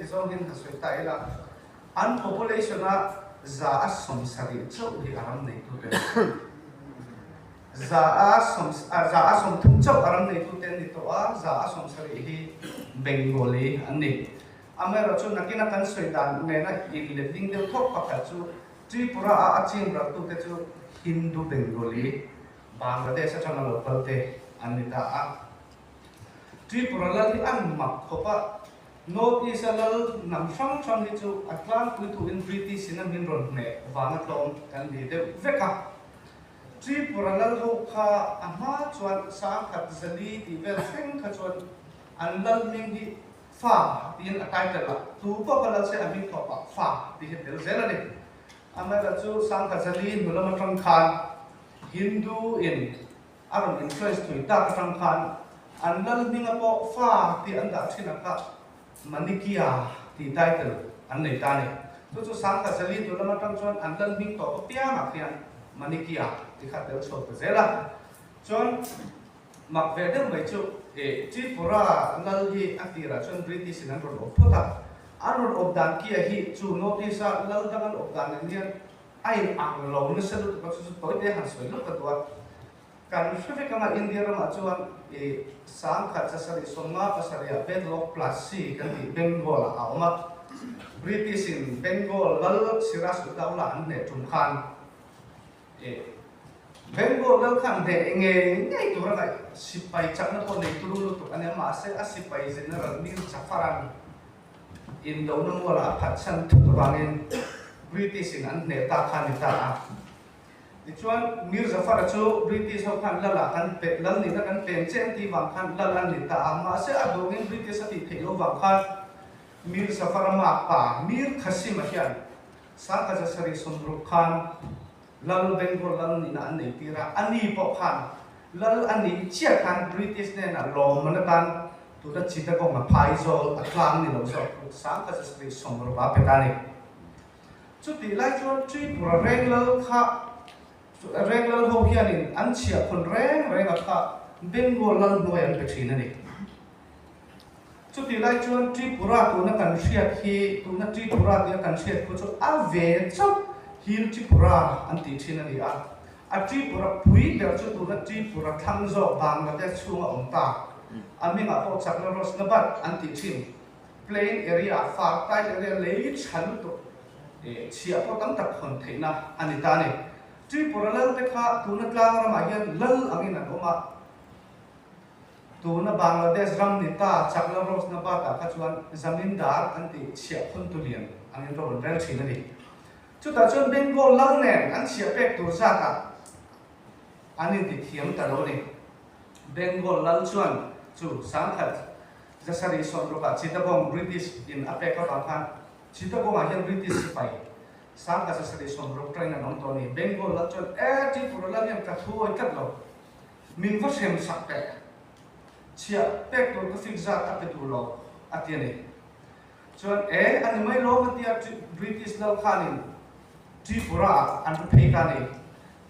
zong hin ka soi tai la an population a za a som sari chau hi aram nei tu te za a som thum chau aram nei tu te ni to a za a som sari hi Bengali ani amera chu nakina kan soi dan ne na in living de thok pakha chu Tripura a achim ra tu te chu Hindu Bengali Bangladesh chana local te anita a Tripura la ti an mak khopa North East lal nam sang sang ni chu atlan pui tu in British in min ron ne wanga tom kan ni de veka Tripura lal ho kha ama chuan sang khat zali ti vel feng kha chuan an lal ming hi fa tin a title la tu pa pala se ami khopa fa ti he del zela ni amara chu sang khat zali nulam tang khan Hindu in aron influence tu ta tang khan an lal ming a po fa ti an da thina ka Manikia ti title an nei ta ni chu sang khat zali nulam tang chuan an lal ming to pia ma khian Manikia ti khat del chho ta zela chuan mak ve de mai chu Tripura lal hi atira chuan British in ron of phota aron of dan kia hi chu notice lal dangan of dan nian ai ang lo na sa lu chu to te han soi lu ka to kan shwe ka ma India ma chuan sang khat sa sari somma pa sari a bedlock plus c kan di Bengal a oma British in Bengal lal siras daula an ne tum khan Bengal lal khan de nge ngai tu ra sipai chak na ko nei tu lu tu ane ma se a sipai general Mir Jafaran in do na wala phat san tu bangin British in an ne ta khan ta a chuan Mir Jafar chu British ho khan lala kan pe lal ni na kan pen chen ti wang khan lala ni ta a ma se a dongin British a ti thelo wang khan Mir Jafar ma pa Mir Qasim hian sa ka sari Somruk Khan lal Bengal lal ni na an nei tira ani po khan lal ani chia khan British ne na lo manatan tu da chita ko ma phaizol atlang ni lo so sang ka sri Somruk ba petani chu ti lai chuan Tripura renglal kha renglal ho hianin an chia khon reng a kha Bengal lal noi an pe thina ni chu ti lai chuan Tripura tu na kan riat hi tu na Tripura dia kan riat ko chu a ve chau Hil Tripura an ti thina ni a Tripura pui der chu tu na Tripura thangzo Bangladesh chunga omta aminga po chakla ros na bat an ti thin plain area far tai area lei chan tu chia po tam tak khon theina anita ni Tripura lal te kha tu na tlang ra ma hian lal angin an oma tu na Bangladesh ram ni ta chakla ros na ba ta kha chuan zamindar an ti chia khon tu lian angin ro rel thina ni chu ta chuan Bengal lal nen an chia pek tur za ka anin ti thiam ta lo ni Bengal lal chuan chu sang khat jasari Somruk a chitagong British in apek ka khan chitagong a hian British sipai sang ka jasari Somruk train na nom to ni Bengal lal chuan Tripura lal hian ka thuai kat lo min va sem sak pe chia pek tur ka fik za ka pe tu lo atiani chuan ani mai lo ma tia British lal khanin Tripura an pe ka ni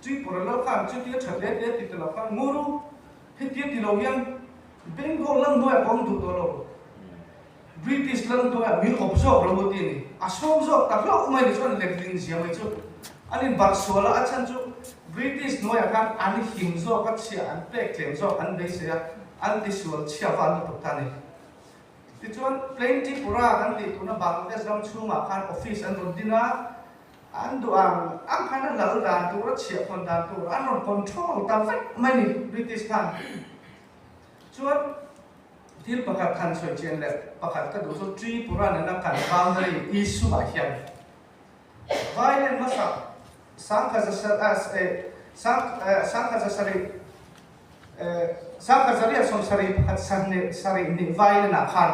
Tripura lal khan chu tia thale de ti lo khan nguru he tia ti lo hian Bengal lang doa kong tu tolo British lang doa mil obso lo ti ni asom zo ta lo mai ni chuan lekling sia mai chu anin barsola achan chu British noya kan an him zo ka chia an pek tlem zo an be sia an ti sual chia van tu ta ni ti chuan plain Tripura kan ti tu na Bangladesh ram chunga khan office an rodina an doang ang khan la la tu ra chia kon dan tu an non control ta vet mai ni British kan chuan thil pakhat khan soi chen le pakhat ka du so Tripura na kan boundary issue ba hian violent masa sang ka sari som sari pakhat sari ni violent na khan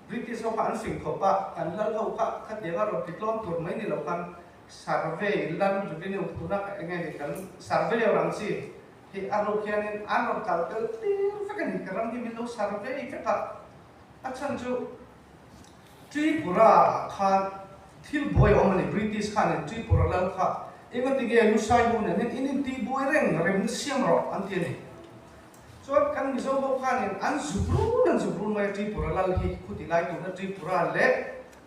British ho kan fing khopa kan lal ho ka denga ro tiklom tur mai ni lo kan survey lan revenue tu na ngai kan survey orang si hi aro kianin aro kalkal tir fakan karam di milo survey ka achan chu Tripura khan thil boy omani British khan Tripura lal kha enga tige lu sai bu ne inin ti boy reng rem siam ro antiani chuan kan mizo ho khanin an zubru mai Tripura lal hi khutilai tu na Tripura le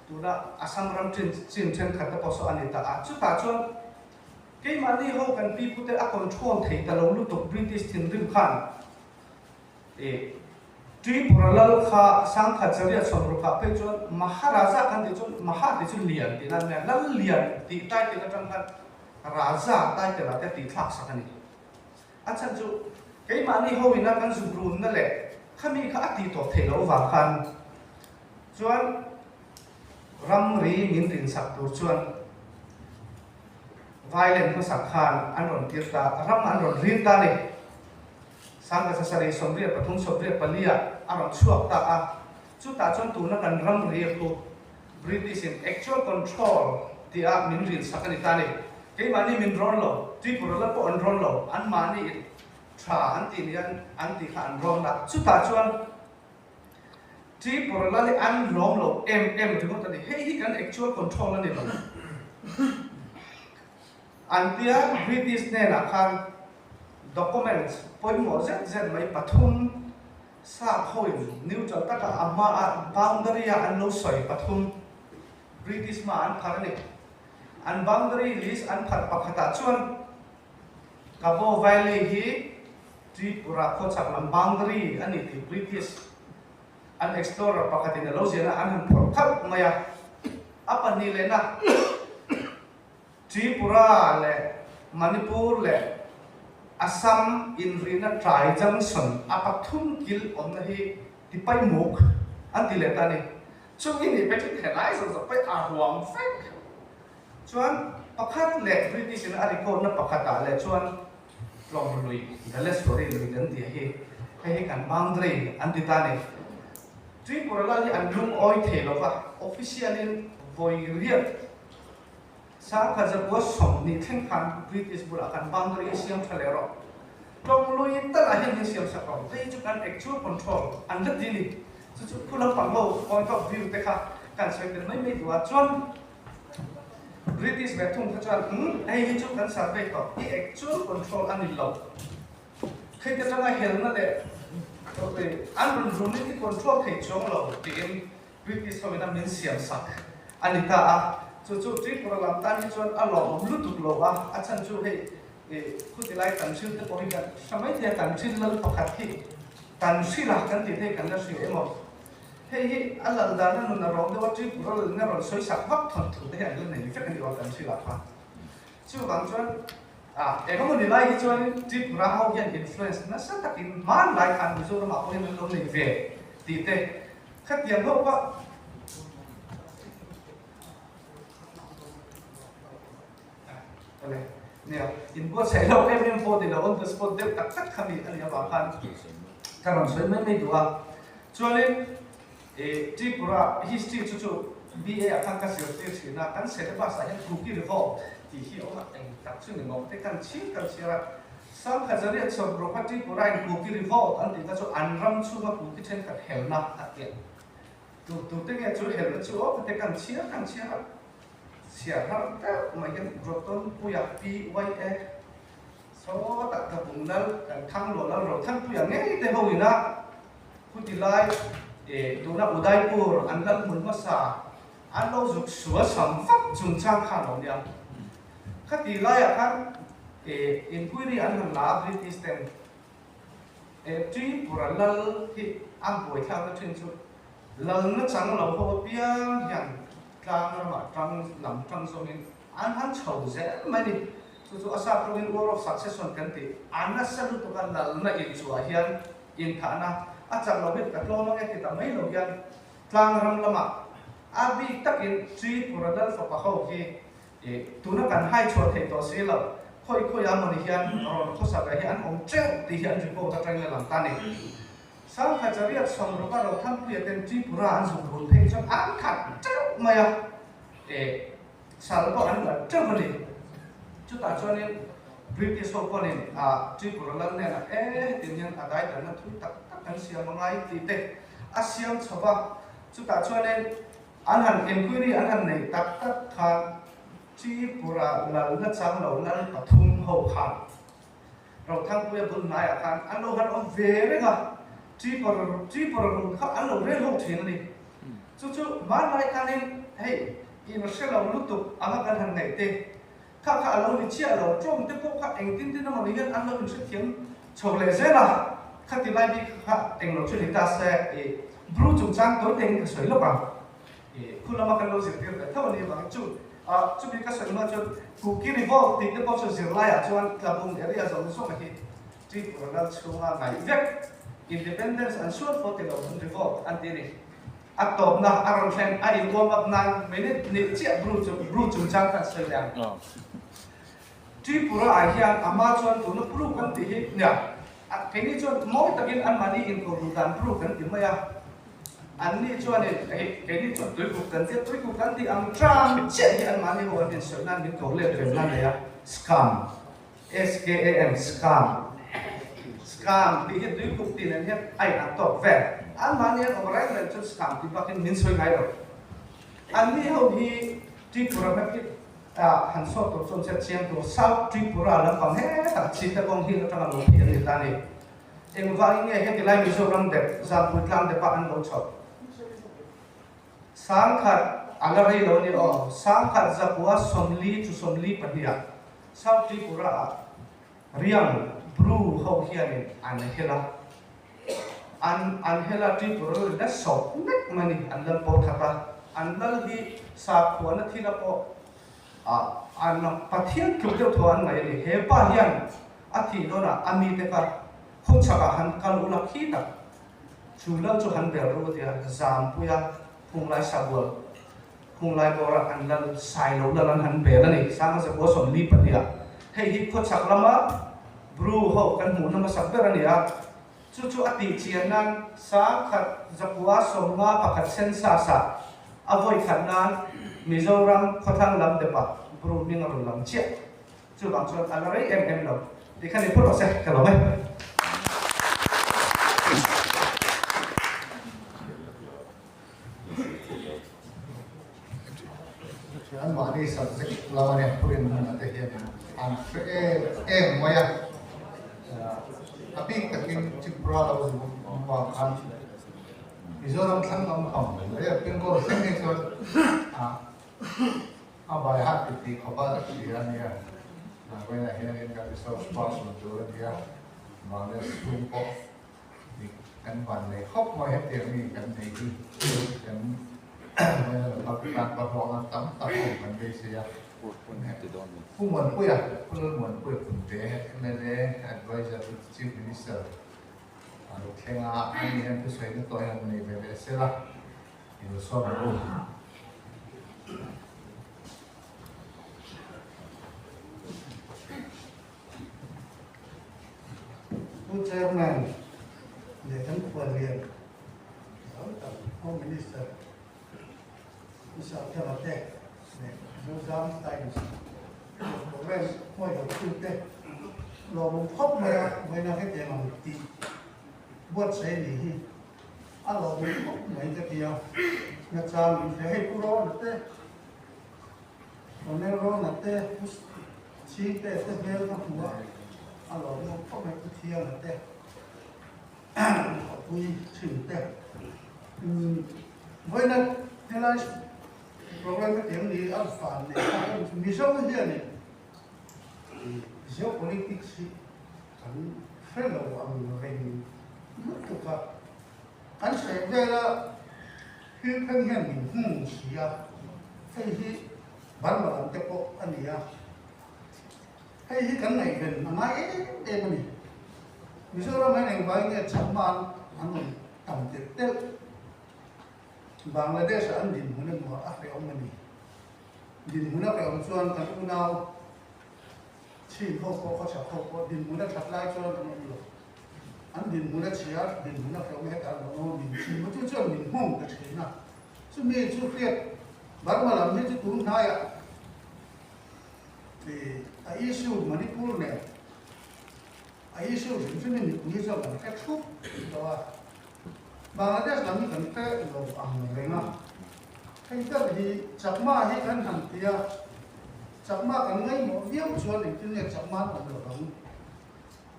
tu na Assam ram chin khata poso anita a chu ta chuan ke mani ho kan pi pute a control thei ta lo lu to British thin rim khan e Tripura lal kha sang kha charia somru kha pe chuan Maharaja kan ti chuan maha ti chu lian ti na lal lian ti tai ti na tang khan raja tai te la te ti thak sakani achan chu cái mà đi hồi nó cần dùng rùn nó lệ khami khá ati tổ thể lâu và khan chuan ram ri min tin sak tur chuan violent ko sak khan an ron tir ta ram an ron rin ta ni sang ka sari somri pathum somri palia aron chuak ta a chu ta chuan tu na kan ram ri tu British in actual control ti a min rin sak ani ta ni cái mà đi min ron lo Tripura la po an ron lo an ma ni tra anti khan rom na chu ta chuan Tripura la le an rom lo em tu ta ni hei kan actual control ani lo antia British ne na khan documents point mo z mai pathum sa khoi new chal ta ka amma boundary an lo soi pathum British ma an phar ni an boundary list an phar pakhata chuan Cabo Valley hi Tripura ko chak lam boundary ani ti British an explorer pakati na lo zena an han phor khap maya apa ni le na Tripura le Manipur le Assam in rina trai junction apathum kil om na hi ti pai muk an ti le ta ni chung ni pe thi thelai so pai a huang fek chuan pakhat le British in ariko na pakhata le chuan long lui the story lui kan ti he kan boundary an ti ta ni Tripura la ni an lung oi thelo va official in voi riat sa kha ja ko som ni theng khan British bula kan boundary siam thalero long lui ta la hin siam sa ko dei chu kan actual control an la dili chu pula pang ho point of view te kha kan sai kan mai tu a chon British về thung phát triển, ai hết chút cán sát về có, cái actual control anh đi lâu. Khi cái trong này hiểu nó để, ok, anh dùng những cái control thể chống lâu, thì em British hôm nay mình xiêm sắc, anh đi ta, chú trip vào làm tan cho anh lâu, lúc tục lâu anh chân chú hay, khu thì lại tận chữ tới có hiện, sao mấy thì tận chữ lần phát khi, tận chữ là cái gì thế cái là sự em một. Hei alal dana nu na rom de wa Tripura le na ron soi sak vak thon thu te han le nei fek ni wa kan chi la pha chu bang chuan e ko ni lai chuan Tripura how hian influence na sa takin man lai khan mi zo ma ko ni lo nei ve ti te khat yang ho pa ale nè in bo sai lo em fo de la on the spot de tak tak khami ani ba khan ka ron soi mai duwa chuan Tripura history chu BA akan ka sir na kan syllabus a Kuki revolt ti hi oma teng tak chu ni ngom te kan chi kan sira sam khazari chom ro Tripura in Kuki revolt an ti ta chu anram chu ma Kuki chen khat hel na atya tu te nge chu hel chu o te kan chia sia ha ta ma yan roton puya PYA so tak ka bungnal kan thang lo la ro thang puya nge te ho ina khutilai tuna Udaipur an lat mun ma sa an lo zuk suwa sam fak chung chang khan lo nia khati lai a khan inquiry an han la British ten Tripura lal hi am boi thang na thin chu lal na chang lo ho piang hian tlang ma tang lam tang so min an han chho ze mai ni chu asa province war of succession kan ti an na salu to kan lal na in chu a hian in thana achak lo bit katlo ma ke ta mai lo yan tlang ram lama abi takin Tripura dal fa pa ho ki tuna kan hai chho the to se lo khoi am ni hian ron kho sa ga hian om treu ti hian ri ko ta tang la lam ta ni sang kha chariat som ro ka ro tham pria ten Tripura an su run thei chang an khat treu ma ya sal ko an la treu ma ni chu ta cho nên British ho ko ni Tripura lan ne na tin hian adai dan na thu tak kan siam mangai ti te asiam choba chu ta cho nên an han inquiry an han nei tak khan Tripura lal na chang lo nan pathum ho khan เราทั้งผู้บุญนายอาคารอันเราหันเอาเวรก็ที่ปรรุ่งเขาอันเราเรื่องโลกเทียนนี่จู่ๆบ้านนายการเองเฮ้ยอินเสียเราลุตุอามากันหันไหนเตะข้าเราดิเชี่ยเราจ้องเตะพวกข้าเองทิ้งที่น้ำมันนี่อันเราเป็นเสียงโชว์เลยเสียละข้าที่ไล่พี่ข้าเองเราช่วยดิตาเซ่บรูจุงจังตัวเองก็สวยหรือเปล่าคุณเรามากันเราเสียเดียวแต่ถ้าวันนี้บางจุดจุดนี้ก็สวยมากจุดกูกินอีกพอติดได้พอจะเสียไล่จวนกระบุงเดี๋ยวจะส่งส่งมาที่ที่เราช่วยมาไหนเด็ก independence and short for the government revolt anti ni atop na aron fen ai warm up nan minute ni chia bru chung chang kan sai yang Tripura ai hian ama chuan tu na pru kan ti hi nya ke ni chuan moi takin an mani in ko rutan pru kan ti maya an ni chuan ni ke ni chuan tui ku kan ti ang tram che hi an mani ho an sai nan min ko le fen nan ya scam scam di hi tui ku ti nan hi ai an to ve an mani an override len chuan scam ti bakin min soi ngai ro an ni ho hi Tripura ma ki han so to chon che chiang to South Tripura lam kam he ta chi ta kong hi ta lo hi ni ta ni eng wa nge he ti lai mi so ram de za pu tlang de pa an lo chot sang khat ala rei lo ni o sang khat za puwa somli pahia South Tripura riang bru ho hian ni an hela Tripura da so nek mani an dal po khata an dal hi sa khuana thila po an pathian klukeu thoan mai ni he pa hian athi dona ami te ka khung chaka han kalu la khi ta chulang chu han ber ro tia zam puya khung lai sabur khung lai bora an dal sai lo dalan han be la ni sama se bo som li patia hei hi kho chak lama bru ho kan mu na ma sak ber ani a chu ati chian nan sa khat zakwa somma pakhat sen sa avoi khat nan Mizoram khotang lam depa bru ming ro lam che chu bang chuan alarai em lo di khani put ose ka lo mai an mani subject lamane purin na te hian an moya api takin chipra lo ma kan Mizoram thang lam kham le pingo sing so abai hat ti khoba ti ania na when I hear in the resource person to dia mane sum po di kan ban le khop mo het ti mi kan nei ti kanเราการประพองตั้งตั้งมันไปเสียผู้เหมือนผู้อยากผู้เหมือนผู้อยากถึงเจ๊นั่นเอง advisor to chief minister เราแข่งอันนี้ผู้ช่วยตัวอย่างนี้ไปเสียละอยู่ส่วนรู้ผู้เจ้าแม่เด็กทั้งควรเรียนแล้วแต่ Home Minister ผู้สาวเจ้าเด็กเนี่ยผู้สาวไทยผมเล่นห้วยกับชุดเด็กเราลงพบมาไม่น่าให้เด็กมันตีบวชใส่หนีเราลงพบไม่จะเดียวนักจามจะให้ผู้ร้อนเต้เราเนี่ยร้อนเต้ชี้เต้เต้เบลทั้งหัวเราลงพบไม่เที่ยวเต้คุยถึงเต้เพราะนั้นเวลาโปรแกรมก็เดี๋ยวนี้อัลฟาเนี่ยมีช่องเดียวเนี่ย geopolitics กันเฟลล์อันเร่งมุตุกะอันเสพเวลาคือเพิ่งเห็นหุ่นเสียให้ที่บ้านเราจะพบอันนี้ให้ที่กันไหนเป็นอะไรเอ็มนี่มิโซราไม่ในวัยเนี่ยชาวบ้านอันนั้นต่ำเด็ดเด็ดบางประเทศอันดินมันมัวอะไรออกมานี่ดินมันก็เอาส่วนกันอุณาวชีพเขาชอบเขาดินมันทับไล่ส่วนกันอยู่อันดินมันเชียร์ดินมันเขาไม่ให้การลงดินชีมันช่วยดินห้องก็เชียร์นะซึ่งมีช่วยเรียกบางวันเราไม่จะตุ้งท้ายอ่ะที่ไอ้อิชูมันนี่พูดเนี่ยไอ้อิชูซึ่งมันมีส่วนมันแค่ทุบตัวบางประเทศเรามีกันแค่เราอ่างเลยนะให้เจ้าที่จับมาให้กันหันเตียจับมากันไงหมดเยี่ยมชวนอีกทีเนี่ยจับมาของเรา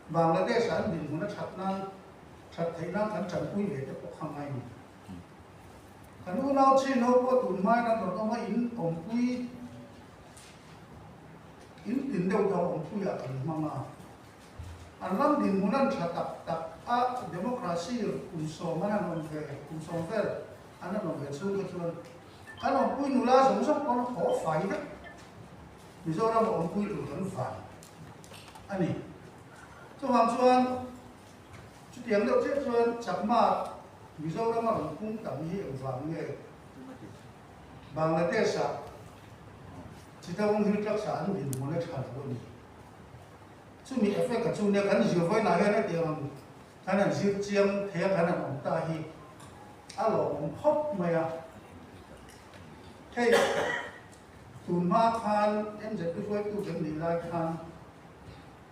Bangladesh an din huna that thấy năng kan chan pui ve te pok hangai ni kan u nau chi no po tun mai na to ma in om pui in tin deu to om pui a kan manga an lam din hunan thatak tak a democracy kun so mana non ve kun so ver an non ve chu ke chuan kan om pui nu la som som kon ho fai da Mizoram om pui tu kan fa ani chu ham chuan chút tiếng đâu chết chuan chặt mà Mizoram mà cũng tầm hi ở vàng nghề Bangladesh à chỉ ta không hiểu chắc sản thì muốn lấy sản luôn chú mi effect cả chú này cái gì vậy này cái tiếng cái này gì chiêm thế cái này ông ta hi alo ông hop mày à hey tụi ma khan em sẽ cứ phải tu cái gì lại khan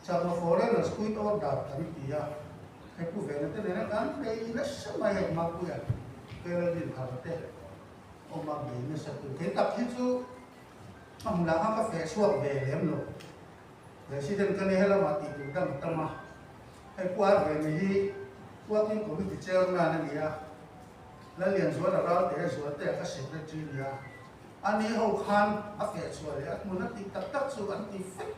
chặt mà foreign là squid or đạp cái gì à cái cụ về nó tên là cái đây nó sao mà hệ mặc cụ à cái là gì cả thế ông mặc gì nó sao cái tập thì chú ông làm cái phê suốt về lắm rồi để xin cái này là mà tìm được tâm mà hay qua về này qua cái có cái chơi mà này à là liền số là đó để số để cái sự cái chuyện à anh ấy hậu khan áp phê suốt đấy muốn nó tìm tập số anh tìm phép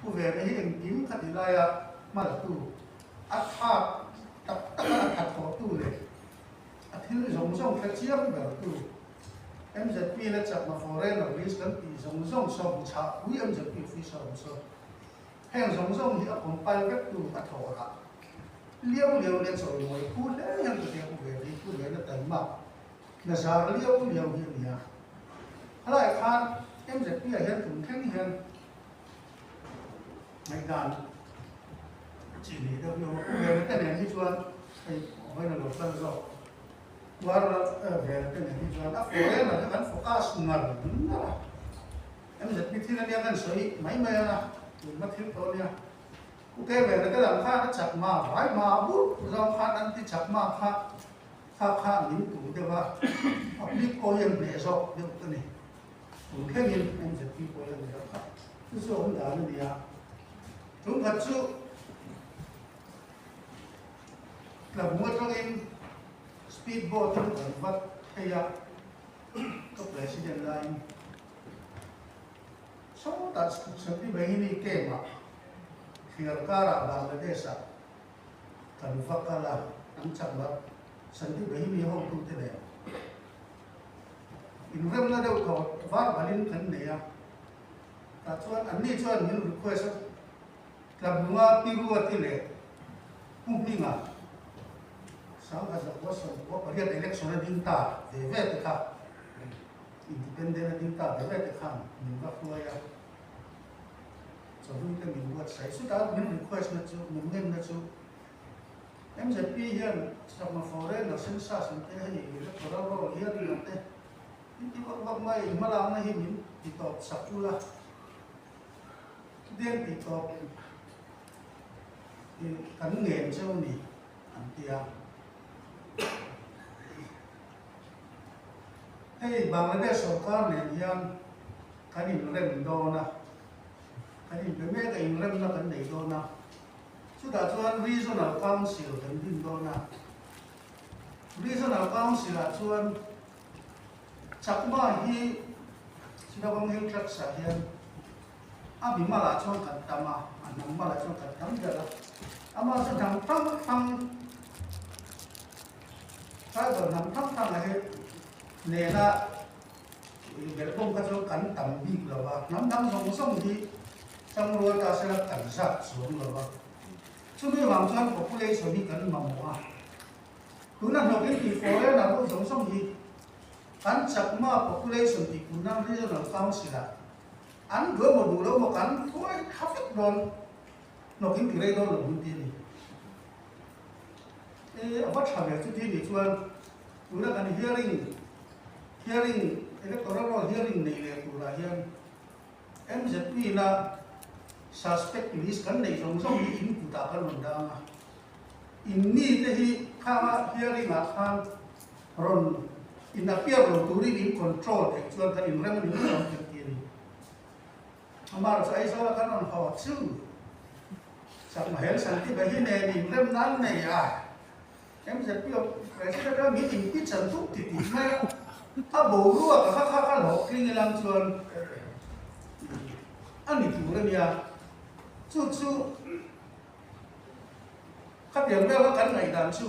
cụ về này hình kiếm cái gì đây à mà là tu áp pháp tập là thật khó tu này thì giống giống cái chiếc về tu em sẽ pi là chặt mà foreign là risk cái giống giống sống chả quý em sẽ pi phi sống sống hàng giống giống thì ông bay cái tu bắt thọ là liêu lên rồi ngồi cút đấy em sẽ cụ về đi cụ về là tận mặt là sao liêu hiện nhá lại khan em sẽ pi là hiện cũng thanh hiện ngày đàn chỉ để đâu nhiều cụ về cái này như chuan thì bây giờ đầu tiên rồi qua về cái này thì chúng ta phối là cái focus ngầm em giật cái thiên nhiên cái sợi máy mê là mình mất thiếu thôi nha ok về là cái làm pha nó chặt mà vải mà bút do pha ăn thì chặt mà pha những tủ thế mà hoặc đi coi em để rồi được cái này cũng cái nhìn em giật đi coi em để đó cái số ông đã nó đi à chúng thật sự là muốn cho em speedboat itu kan buat kayak ke presiden lain. So tak seperti begini kema. Firkara Bangladesh kan fakala ancam buat seperti begini hong tu tidak. Inram na daw ko var balin kan niya. Tatuan ani chuan min request labunga piru atile. Pumpinga sáng cái dòng có sổ có cái hiện election là đinh ta để về tới khác independent là đinh ta để về tới khác mình gặp tôi à cho nên cái mình buat sai sudah mình request là chú mình nghe là chú em sẽ pi hiện trong mà foreign là sinh sa sinh thế hay gì đó có đâu hiện đi làm thế thì có bác mai mà làm này mình thì tập sắp chú là đen thì tập thì cắn nghề cho mình ăn tiệc hey Bangladesh sarkar ne yan kanin rem do na kanin be me kain rem na kan nei do na chu da chuan regional council kan din do na regional council a chuan chakma hi sinabang hil trak sa hian abi mala chuan kan tama anang mala chuan kan tam da ama sa dang thang cái còn nằm thấp là hết nè là cái công cái chỗ cắn tầm bị là và nắm giống sông thì trong rồi ta sẽ là cảnh sát xuống rồi và cho nên làm cho population đi cắn mầm hoa cứ nằm đầu cái thì phố đấy là giống sông thì cắn chặt mà population thì cứ nằm bây giờ là cao xí là ăn bữa một đủ đâu mà cắn thôi khắp hết rồi nó cái gì đây đâu là muốn tiền what have you to do with one? We are going hearing electoral hearing này là của là hiện MZP là suspect list kan này giống giống như in của ta kan mình đang in ni thì khá hearing at han ron in appear ron to read in control actual kan in rem ni ron tiền amar sa iso la kan on ho chu sak ma hel san ti ba hi ne ni lem nan ne ya em sẽ biết cái cái đó nghĩ tình biết sản xuất thì ngay à bố rùa cả khác lỗ khi người làm chuồn anh đi chủ đây nha chú các điểm đeo các cắn này đàn chú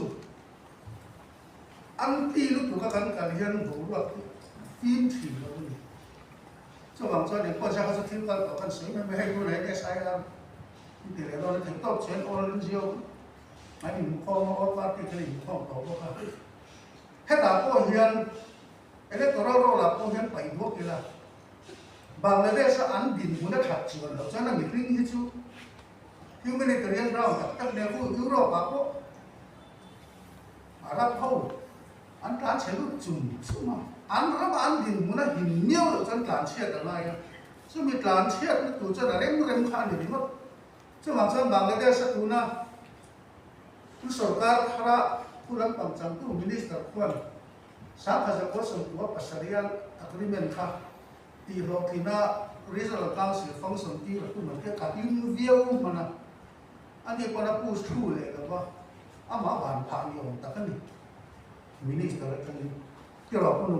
anh ti lúc các cắn cả liên bố rùa phim chỉ rồi cho bằng cho đến qua ra các thứ các con sấy mới hay cô này để sai làm thì để nó thành tốt chuyện ô lên diêu anh mình không có phát cái gì không có cái hết là cô hiền electoral là cô hiền bảy bước kia là Bangladesh ăn bình muốn đã thật chuẩn rồi cho nên mình linh như chú humanitarian ground các nước Europe và cô Arab khâu ăn cá chế độ chuẩn chứ mà ăn bình muốn đã hình nhiều rồi cho nên làm chết ở này chứ mình làm chết nó tụi cho là đem khăn thì mất chứ mà cho Bangladesh tụi na सरकार खरा पुरम पंचांग तु मिनिस्टर खुन साखा कोसम को पसरियन एग्रीमेंट का ती रोकिना रीजनल काउंसिल फंक्शन ती तु मनके का इन व्यू मना अनि कोना पुस थु ले गबा अमा बान फांग यो तकनी मिनिस्टर कनी तिरो कुनु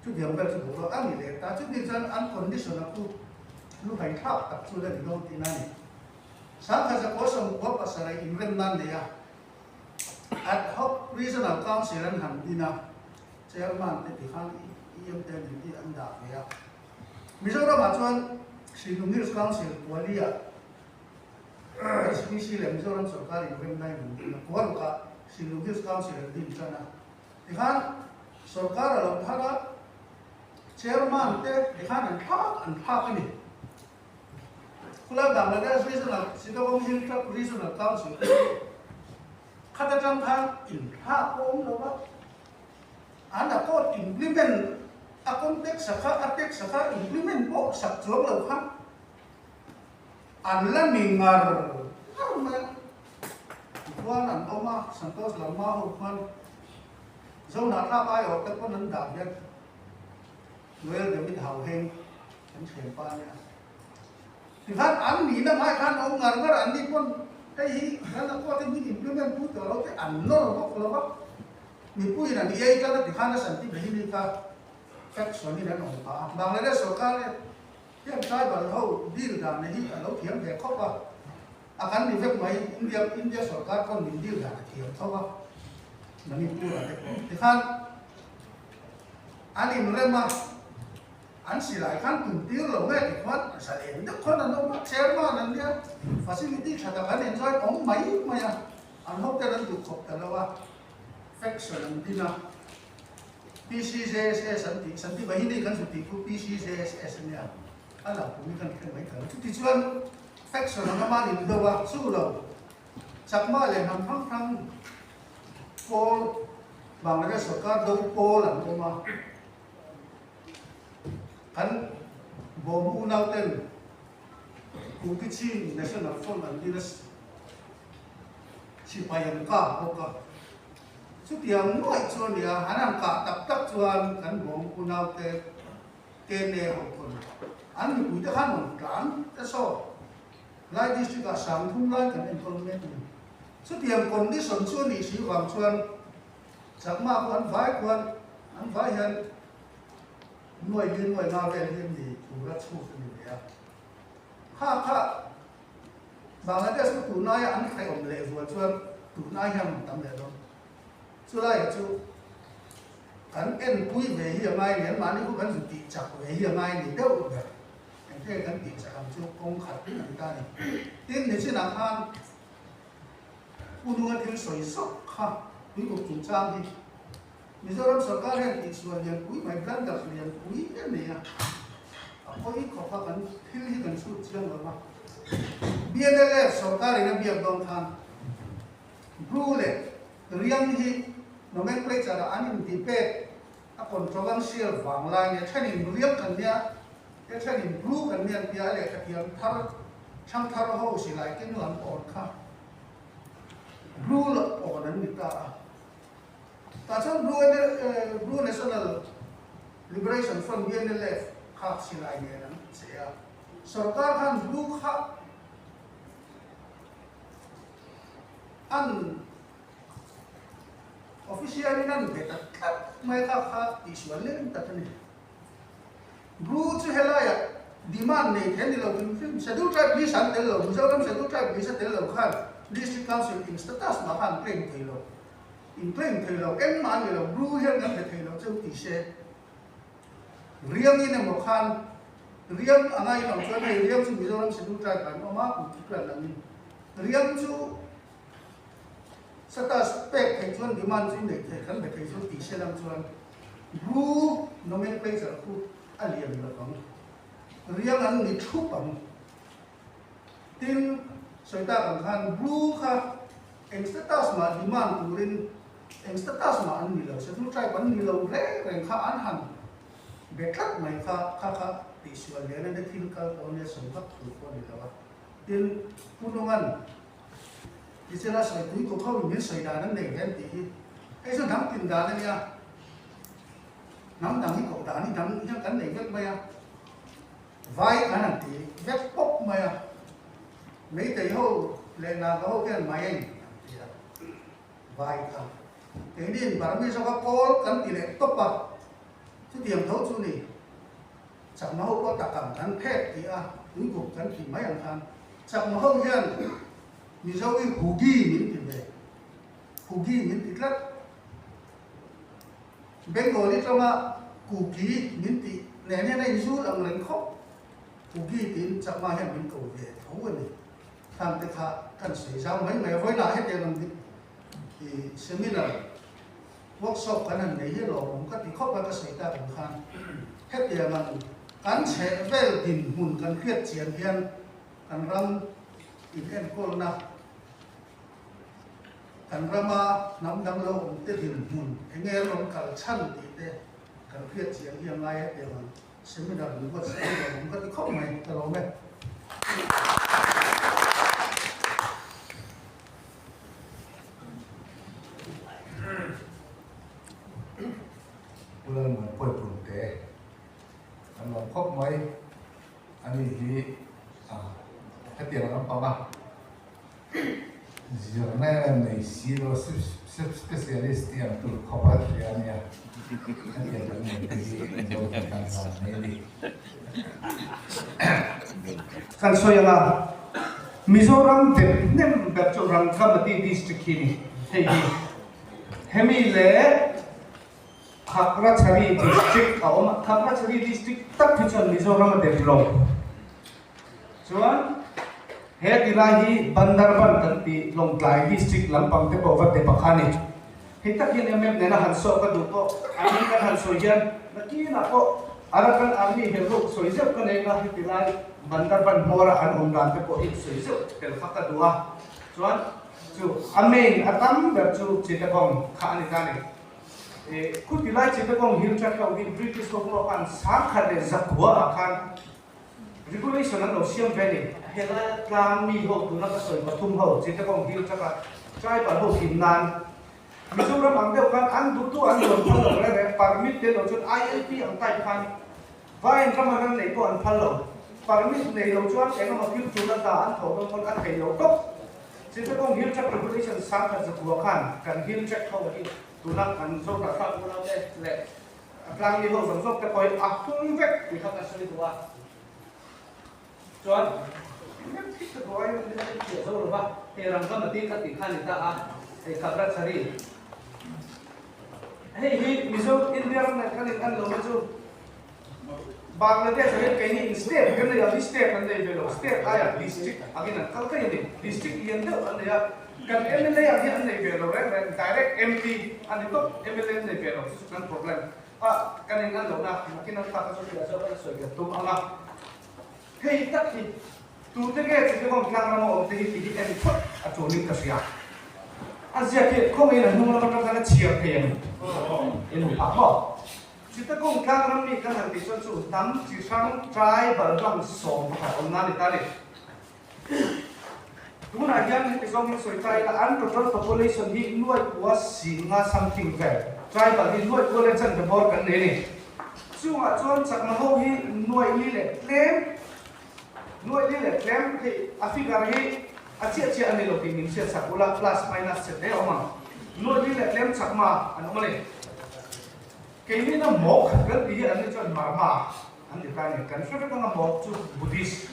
chu diam bel chu do ani le ta chu bi jan unconditional ku lu hai thap tak chu le do tinani sakhا kosom ko pasarai inven nan le ya ad hoc regional council an han dina chairman te ti khan em te ni ti an da ya Mizoram ma chuan Shillong Hills Council walia SPC le Mizoram sarkar invent nai mun dina kwal ka Shillong Hills Council din chana ti khan sarkar lo thara chairman te ti khan an thak ani kula Bangladesh regional Shillong Hills Regional Council kata jang kan in ha om lo ba anda ko implement akon tek saka implement bo sak jong lo khan an la ningar ma wan an oma santos lama ho khan zo na tha bai o te ko nan da ya well de mit hau heng an chen pa ya thì khan an ni na mai khan om ngar ngar an ni kon cái gì đó là có cái gì implement put đó cái ảnh nó là bóc mình put là đi ấy cái đó thì khán giả sản xuất đi cả các số này là nổi bật bằng lại cái số cái cái cái bảo hậu đi được làm này thì nó kiếm về khóc vào akan di việc mấy India số cái con mình đi là kiếm khóc vào là mình put là cái thì khán anh em lên mà anh chỉ lại khăn cùng tiếng lồng nghe thì khoan sẽ đến được con là nó bắt xe mà làm nha facility sẽ tập anh enjoy ống máy mà ya anh hốt cái đó được học cái đó faction đi na PCCS sản thị bảy đi cần sản thị của PCCS nha anh làm cũng cần cái mấy cái thì chuyên faction nó mà đi đâu àสู้đâu chắc mà lại làm thăng Paul bằng cái số các đâu Paul làm đâu mà kan bom unau ten ku kichin national fund and dinas sipayan ka boka chu tiang noi chuan ya anang ka tak chuan kan bom unau te ne ho kon an mi pu ta khan mon tlan ta so lai district a sang thum lai kan employment chu tiang condition chuan ni si wang chuan chakma ko an vai hian nuôi liên nuôi nào về liên gì chủ rất sụp như vậy ha Bangladesh có tụi nói ăn khai ổn lệ vừa chuan tụi nói hàng tầm lệ đó chú lại chú anh em quý về hiện nay nếu mà nếu vẫn dùng tiền chặt về hiện nay thì đâu được anh thấy anh tiền chặt làm chú công khẩn người ta này tiền thì sẽ làm ăn phụ nữ thiếu soi sóc ha quý cục chủ trang đi Mizoram sarkar yang isuan yang kui mai plan dak yang kui ni ya apa ini kota kan hilhi kan sud siang lama BNLF sarkar ini biar dong kan rule riang hi nomenclature ada anin debate a controversial bangla ni chanin riang kan dia ya chanin blue kan dia dia le ka tiang thar chang thar ho si lai ken lam on kha rule on ni ta Tachang Blue National Liberation Front BNLF khắc xin lại nghe nắng sẽ सरकार खान ब्लू खा an official nan beta kat mai ka issue len ta ni bru chu helaya demand nei then lo bin film schedule tribe bi san tel lo museum schedule tribe bi sa tel lo khan district council in status ma khan claim thei lo in claim thei lo en man lo bru hel nan thei lo chu ti se riang in mo khan riang angai lo chuan nei riang chu museum schedule tribe ma ma ku ti plan lang ni riang chu status pek thei chuan demand chu nei thei khan be thei chu ti se lam chuan bru nomenclature ku aliam lo pang riang an ni thu pang tin soita kan khan bru kha eng status ma demand turin eng status ma an ni lo se tu trai ban ni lo re reng kha an han beklat mai kha ti sual le na tin ka on le som ka thu ko ni lo tin punungan isela sai tu ko khau ni sai da nan nei hen ti ai so dam tin da na ya nam dang ni ko da ni dam yang kan nei vek mai vai anh thì vét bốc mà mấy tỷ hô lên là có hô cái máy anh vai cả thế nên bảo bây giờ có cắn tỷ lệ tốt à chứ tiền thấu chú này chẳng nó có đặc cảm cắn thép thì cuối cùng cắn thì mấy anh than chẳng nó không hiện như sau cái hủ ghi những tiền về hủ ghi những tiền rất bên ngồi đi trong củ ký những tỷ nè như này rút làm lãnh khóc Ugi tin chắc mà hiện mình cầu về thấu rồi này tham tế khá cần xảy ra mấy ngày với lại hết tiền làm gì thì seminar workshop cái này đấy rồi cũng có thì khóc và có xảy ra cũng khan hết tiền làm cán sẽ về tìm hùn cần khuyết triển hiện cần răng in en cô na cần rama nắm đắng lâu cũng tiết tìm hùn cái nghe lòng cả chăn thì thế cần khuyết triển hiện lại hết tiền làm seminar cũng có sẽ cũng có cái khóc này ta nói vậy ulan mà quay buồn thế anh làm khóc mấy anh ấy thì cái tiền nó bao bao giờ này xí nó specialist yang tu khabar dia ni ya anh tiền nó này cái đâu cái kan sa này đi kan soyanga Mizoram te nem bercho rang kamati district kini hei hemi le Khakrachari district awam Khakrachari district tak phichon Mizoram te lo chuan he dilahi Bandarban kanti Longtlai district lampang te bo te pakhani hitak yen emem nena hanso ka du ko ani kan hanso yan nakina ko arakan army hello soizep kan ena hitilai Bandarban mora an umran te po hit soizep tel khaka dua chuan chu amen atam ber chu chitakong kha ani kani ku tilai chitakong hil chat ka win British ko no kan sa kha de zakwa akan regulation an ocean valley hela tlang mi ho tu na ka soi pathum ho chitakong hil chaka tribal ho kinnan Mizoram ang deu kan an dutu an lom phalo re permit te lo chut ILP ang tai khan vai ramagan nei ko an phalo permit nei lo chuan engam apil chula ta an tho kon an thei lo kop since kong hill track regulation sang ka zakua khan kan hill track ho hi tunak an zo ta kha ula le plan ni ho zong zok te poi a thung vek ti kha ka soi tuwa chuan nem thik ta roi ni ti zo lo ba he rang ka mati ka ti khan ta a e Khakrachari hey hi mizo India na kan an lo chu Bangladesh है कहीं state kan ya state kan dei belo state aya district agin kal ka yedi district yen de an ya kan MLA agi an dei belo re direct MP an to MLA dei belo su kan problem kan en an lo na kin an ta so ya so so ya to ala hey tak hi tu te ge se ko klang na mo te hi ti en thot a to ni ka sia Asia ke ko me na nu na ka na chia ke yen in pa ho Kita kong kang ni kan hang tisun su tam si sang try balgang som ha onna ni tali. Tuna yan ni song soi try la an total population hi nuai was singa something fair. Try bal hi nuai ko le chan de bor kan ne ni. Chu nga chuan sak ma ho hi nuai ni le claim nuôi đi lệ lem thì Africa hi chia anh lo kinh nghiệm sạc ula plus minus sẽ thế ông mà nuôi đi lệ lem chắc mà anh ông này cái này nó mộc cái gì anh ấy chọn mà anh đi cái này cần phải có nó mộc chú Buddhist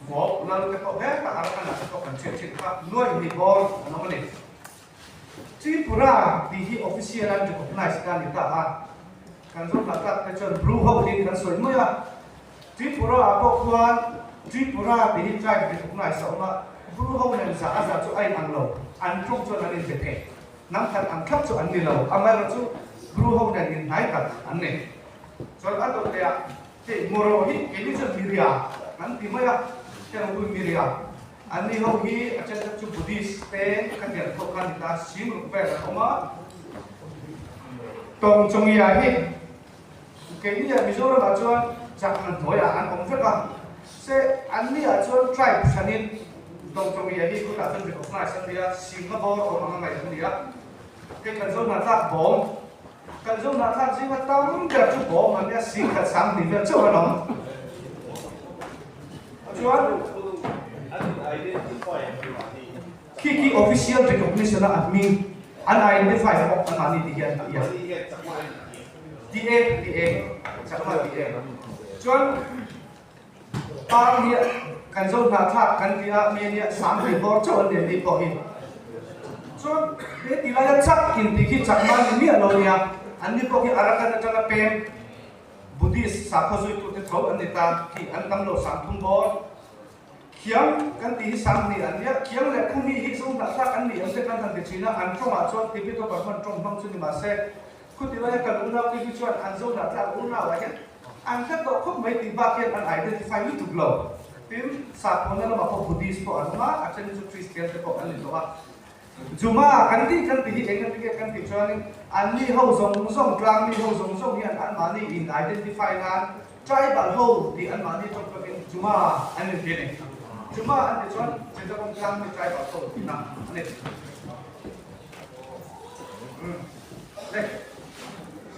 mộc là cái cậu bé cả anh là cái cậu cần chuyện khác nuôi thì con anh ông này Tripura thì hi official anh được recognize cái này ta kan zo laka ka chon blue ho din kan soi moya Tripura apo kwan Tripura bi hi tribe bi kuma sa ma blue ho nen sa aza chu ai ang lo an trung chu an in te nam kan ang khap chu an ni lo amai ro chu blue ho nen in hai ka an ne so an to te a te moro hi ke ni chu miria an ti moya ke ro miria an ni ho hi a chen chu Buddhist te kan der to kan ta sim ru pe ra ma tong chung ya hi cái này ví dụ là cho chẳng hạn thôi là anh cũng biết là sẽ anh đi ở chỗ tribe cho nên đồng trong cái gì cũng là phân biệt của này sang đi Singapore hoặc là ngày sang đi cái cần dùng là thác bom cần dùng là thác gì mà tao không được chút bom mà nghe xin cả sáng thì biết chỗ nó cho khi official recognition là admin anh identify hoặc anh đi thì hiện DA chắc là DA chuan hiện kan zo na tha kan dia menia sam ri bor chon de ni ko hin chuan de ti la chak kin ti ki chak man ni alo nia an ni ko ki araka na chana pen Buddhist sa kho zui tu te thau an ni ta ki an tam lo sam thum bor khiam kan ti sam ni an ya khiam le khu ni hi zo na tha kan ni an se kan than ti china an chonga chuan ti bi to par man chong bang chu ni ma se khu ti la ka lu na ki chuan an zo na tha u na wa hen anh các cậu không mấy tiếng bạc hiện anh identify with the globe tiếng sạp của nó là bảo Buddhist của anh mà anh chân giúp Christian thì của anh liền đó Juma anh đi kan pi anh kan pi cho nên anh đi hậu giống giống trang đi hậu giống hiện anh mà đi in identify là tribal hậu thì anh mà đi trong cái Juma anh đi này Juma anh đi cho chỉ cho con trang đi tribal hậu thì nằm này đây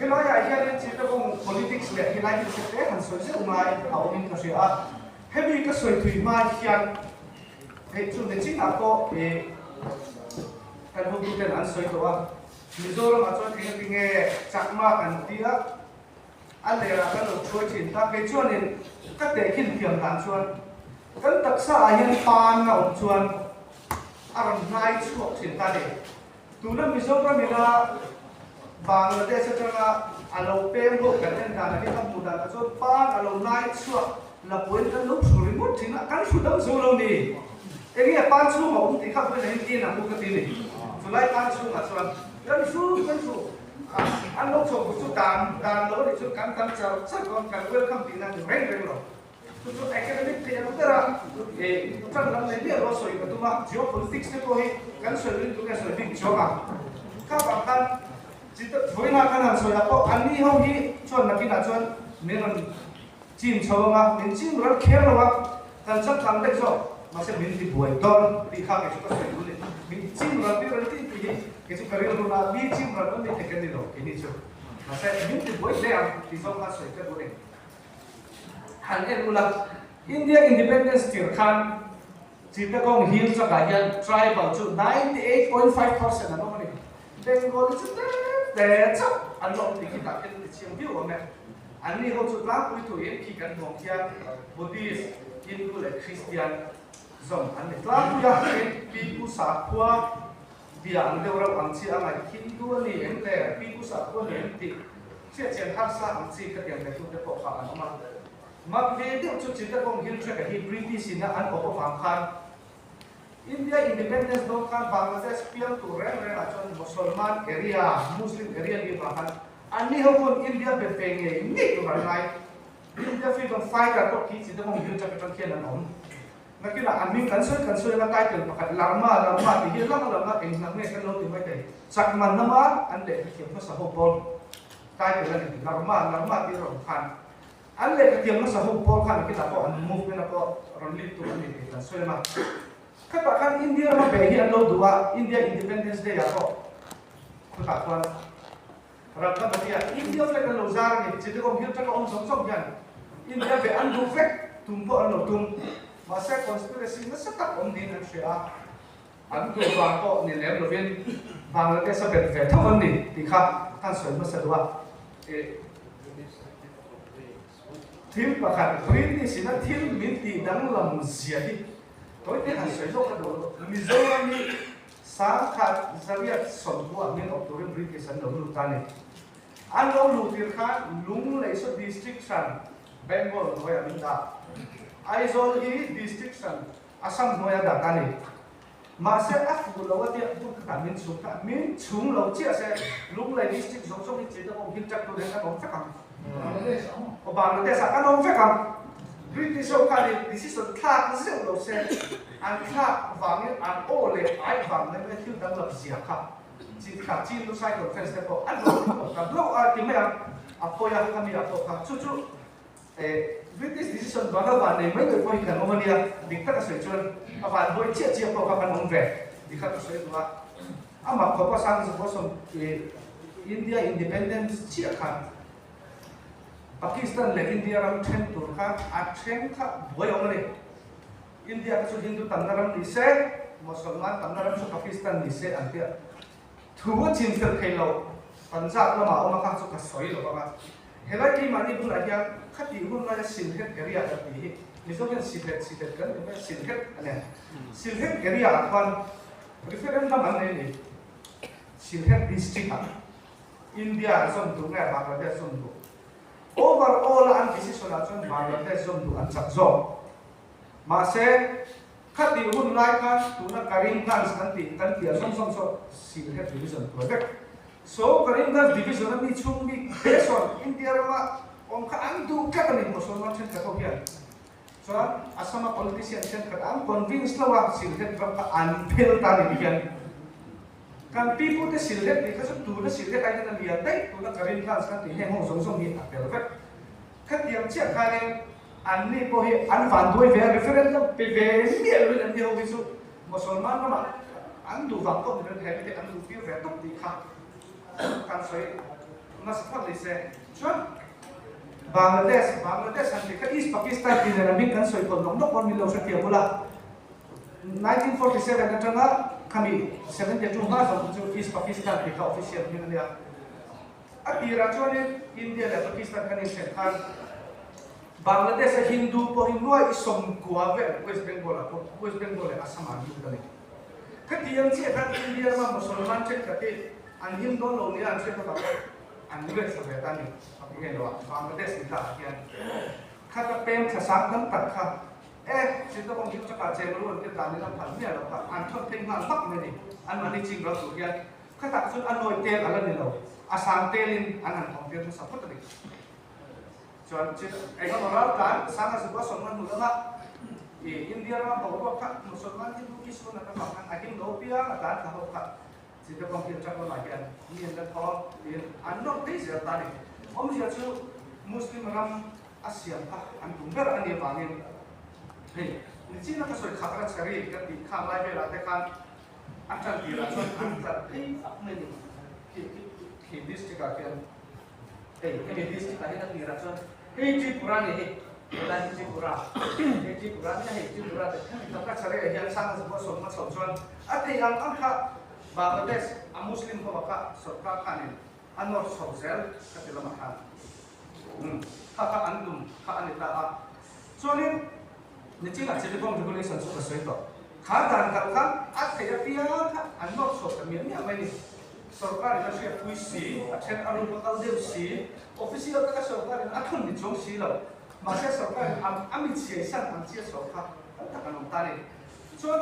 cái nói là hiện nay chỉ có politics để hiện nay thì thực tế hành xử rất ngoài hậu mình có sự heavy cái sự thủy mai hiện hệ chủ đề chính là có về cái hậu tu tên ăn soi đó Mizoram mà cho thì nghe chắc mà cần tia anh này là cái lục chuối chín ta cái chuối này các để kinh nghiệm làm chuối cái đặc sản hiện pan ngọc chuối ăn ngay chuối chín ta để tu nó Mizoram mình là Bangladesh secara alau pembo kan dan kita mudah so pan alau naik suap la poin kan lu surimut sina kan sudah solo ni ini pan su mau ti kha pen hindi na mu ka ti ni sulai pan su nga suan kan su an lu so su dan lo ni su kan chao sa kon kan welcome ti na reng lo so academic ti na tera tan lam le lo so i tu ma geopolitics ne ko hi kan so rin tu ka so dik joga ka kan chỉ tự với là cái nào rồi là có anh đi không đi chuẩn là cái nào chuẩn mình còn chìm sâu mà mình chìm rất khéo rồi mà cần sắp thắng đấy rồi mà sẽ mình thì buổi tôn thì khác cái chúng ta phải luôn mình chìm rồi biết rồi thì cái chúng ta biết luôn là biết chìm rồi nó mình phải cái gì rồi cái gì chứ mà sẽ mình thì buổi đêm thì xong là sợi cái buổi hẳn em là India independence triển khai chỉ ta có hiến cho cả nhân tribal chu 98.5% là nó này Bengal chu để chắc anh lộng thì kita kan chiang view ông này anh đi hậu chụp lá cuối tuổi khi cần hồng kia Buddhist Hindu lại Christian giống anh đi lá cuối là cái pipu sakwa dia anh đều rằng anh chị anh là Hindu này em để pipu sakwa này em thì chuyện chuyện khác xa anh chị cái điểm này chúng ta có khả năng mà về điều chút chúng ta có hiểu cho cái British này anh có phản kháng India independence do kan Bangladesh piang tu reng là cho Musliman area Muslim area di bahan ani hokon India be penge ni tu rangai India freedom fighter ko ki chỉ có một điều cho cái kia là nóng nó kia là anh mình cắn soi là cái từ phát lama thì hiện lắm anh nằm nghe cái lâu thì mấy cái chắc mà nó mà anh để cái kiểm nó hộp bol cái từ là lama thì rồi khăn anh để cái kiểm nó hộp bol khăn cái là có anh move cái là có rồi liên tục anh để cái soi mà các bạn kan India mà về hiện lâu dua India Independence Day ako các bạn rằng các bạn India phải cái lâu ra này chỉ có hiểu cho ông sống sống nhận India về ăn đủ phép tumpo ano tum masa conspiracy na sa takom din ang siya ang tuwa ko ni Lem Lovin Bangladesh sa bet thon ni tikha tan soi ma sadwa thil pakhat prin ni sina thil min ti dang lam zia hi toi te han soi lo ka do Mizoram ni sa khat zaria sonwa min october british an lo ta ni an lo lu tir kha lung lei so district san Bengal hoya min da Aizawl hi district san Assam hoya da ta ni mà sẽ áp dụng lâu cái tiệm cũng cả miền xuống lâu chia sẻ lúc này district giống trong cái chế độ ông kinh tế tôi thấy các ông phải cầm ở bàn cái sao các ông phải cầm British cái này decision khác rất lâu xe anh khác vàng anh ô lệ ai vàng nên cái thứ đang lập gì khác chỉ khác chỉ lúc sai của fans đó anh lúc cầm lúc thì mấy anh apoi yang kami apoi khác chú British decision bahwa ne mai ko kan omania dikta ka sechuan apa boy chia ko kan omve dikta ka sechuan ama ko sang so bosom India independence chia kan Pakistan le India ram then tur ka a then ka boy omane India ka so Hindu tandaram ni se Musliman tandaram so Pakistan ni se antia thuwa chin ter khailo Punjab la ma oma ka so ka soi lo ba helai ki mani bul aja khati hun ma silhet area da ti mizogen silhet kan ba silhet ane silhet area akwan referendum an ne silhet district India zon tu ngai Bangladesh zon tu overall an decision zon Bangladesh zon tu an chak zo ma se khati hun lai kan tu na karim kan san ti kan ti zon so silhet division project so Karimganj division ni chung ni based on India rama om ka ang du ka ni Musliman chen ka hoyan so asama politician chen ka am convince lawa silhet ram ka until ta ni bihan kan people te silhet ni ka so tu na silhet ai na bihan dai tu na Karimganj kan ti heng hong song song ni apel vet ka tiam che ka ne an ni po he an van doi ve referendum pe ve ni lu an ni ho bisu Musliman rama an du va ko ni he te an du pi ve tok ti kha kan soi mas phak se chuan Bangladesh han ka East Pakistan ti na mi kan soi ko nom kon mi lo sa tia bula 1947 na tanga kami 72 ma so East Pakistan ti ka official ni na atira chuan India le Pakistan kan se kan Bangladesh Hindu po hinoi isom kwa ve West Bengal Assam ni ka ni ka ti yang che kan India ma Musliman che ka ti an Hindu lo ni an che ka an ni sa ve ta ni nghe rồi, Bangladesh thì cả hiện các cái bên sản xuất nấm tật khác, chúng ta không hiểu cho cả chế luôn cái đàn này làm phản nghĩa là ăn thốt thêm hàng bắc này đi, ăn mà đi chìm vào tủ hiện, các đặc sản ăn nồi tê là lần đầu, asam tê lên ăn hàng phòng viên nó sắp hết rồi, cho nên anh có nói là sáng ngày hôm qua sống ăn nữa mà, India mà bảoว่าcác Musliman Hindu Islam là các bạn ăn Hindu bia là các các họ chỉ có công việc trong cái này cái miền đất họ miền ăn nó tí gì ta đi om dia chu Muslim ram Asian ka an tumber an ye bangin hei ni china ka soi khakra chari ka ti khang lai be la te kan an chan ti la chon an ta hei me ni ki district ka ken hei ke district ka he na ti ra chon hei ji pura ni hei la ji pura ni hei ji pura te kan ka chari hian sang so so ma so chon ate yang an kha Bangladesh a Muslim ko ka sarkar kanin anor social katila makan kaka andum ka anita a soalnya ni cila cili bom regulation suka sesuatu kadang kadang ada ya pia anor social ni apa ini sarkar itu sih puisi action alun bakal deusi official kita sarkar ini akan dijongsi lo masa sarkar amit siasan antia sarkar takkan nontarin so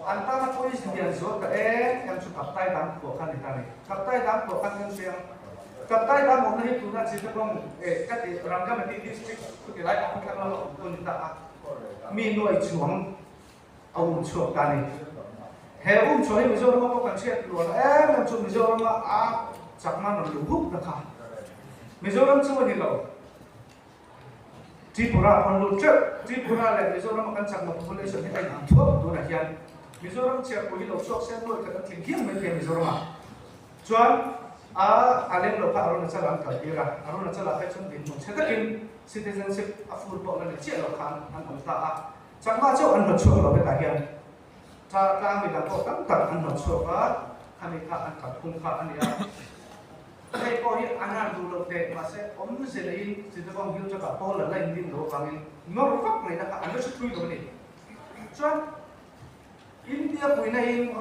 antara polisi dia zona yang suka tai dam ko kan itani kaptai dam ko kan yang siang kaptai dam mo nahi tuna chita kong kati Rangamati district kuti lai akon kan lo kun ta mi noi chuang au chuak tani he chuai Mizoram ko kan siat lo man chu Mizoram a chakman lo luhuk na kha Mizoram chu ni lo Tripura on lo Tripura le Mizoram kan chakma population ni ai thok do na hian Mizoram chia ko hi lo chok sen lo ka thing hiam me Mizoram chuan alem lo ka Arunachal an kalira Arunachal a chon din mun chetakin citizenship a football la che lo khan an ta a changma cho an no chu lo be ta hian ta ka mi da ko tam tak an no chu ka khani kha an ka khung kha an ya kai ko hi an du lo te ma se om nu se lei chita bang hiu cha ka pol la lain din lo bangin ngor fak mai na ka an chu thui lo ni chuan India puina in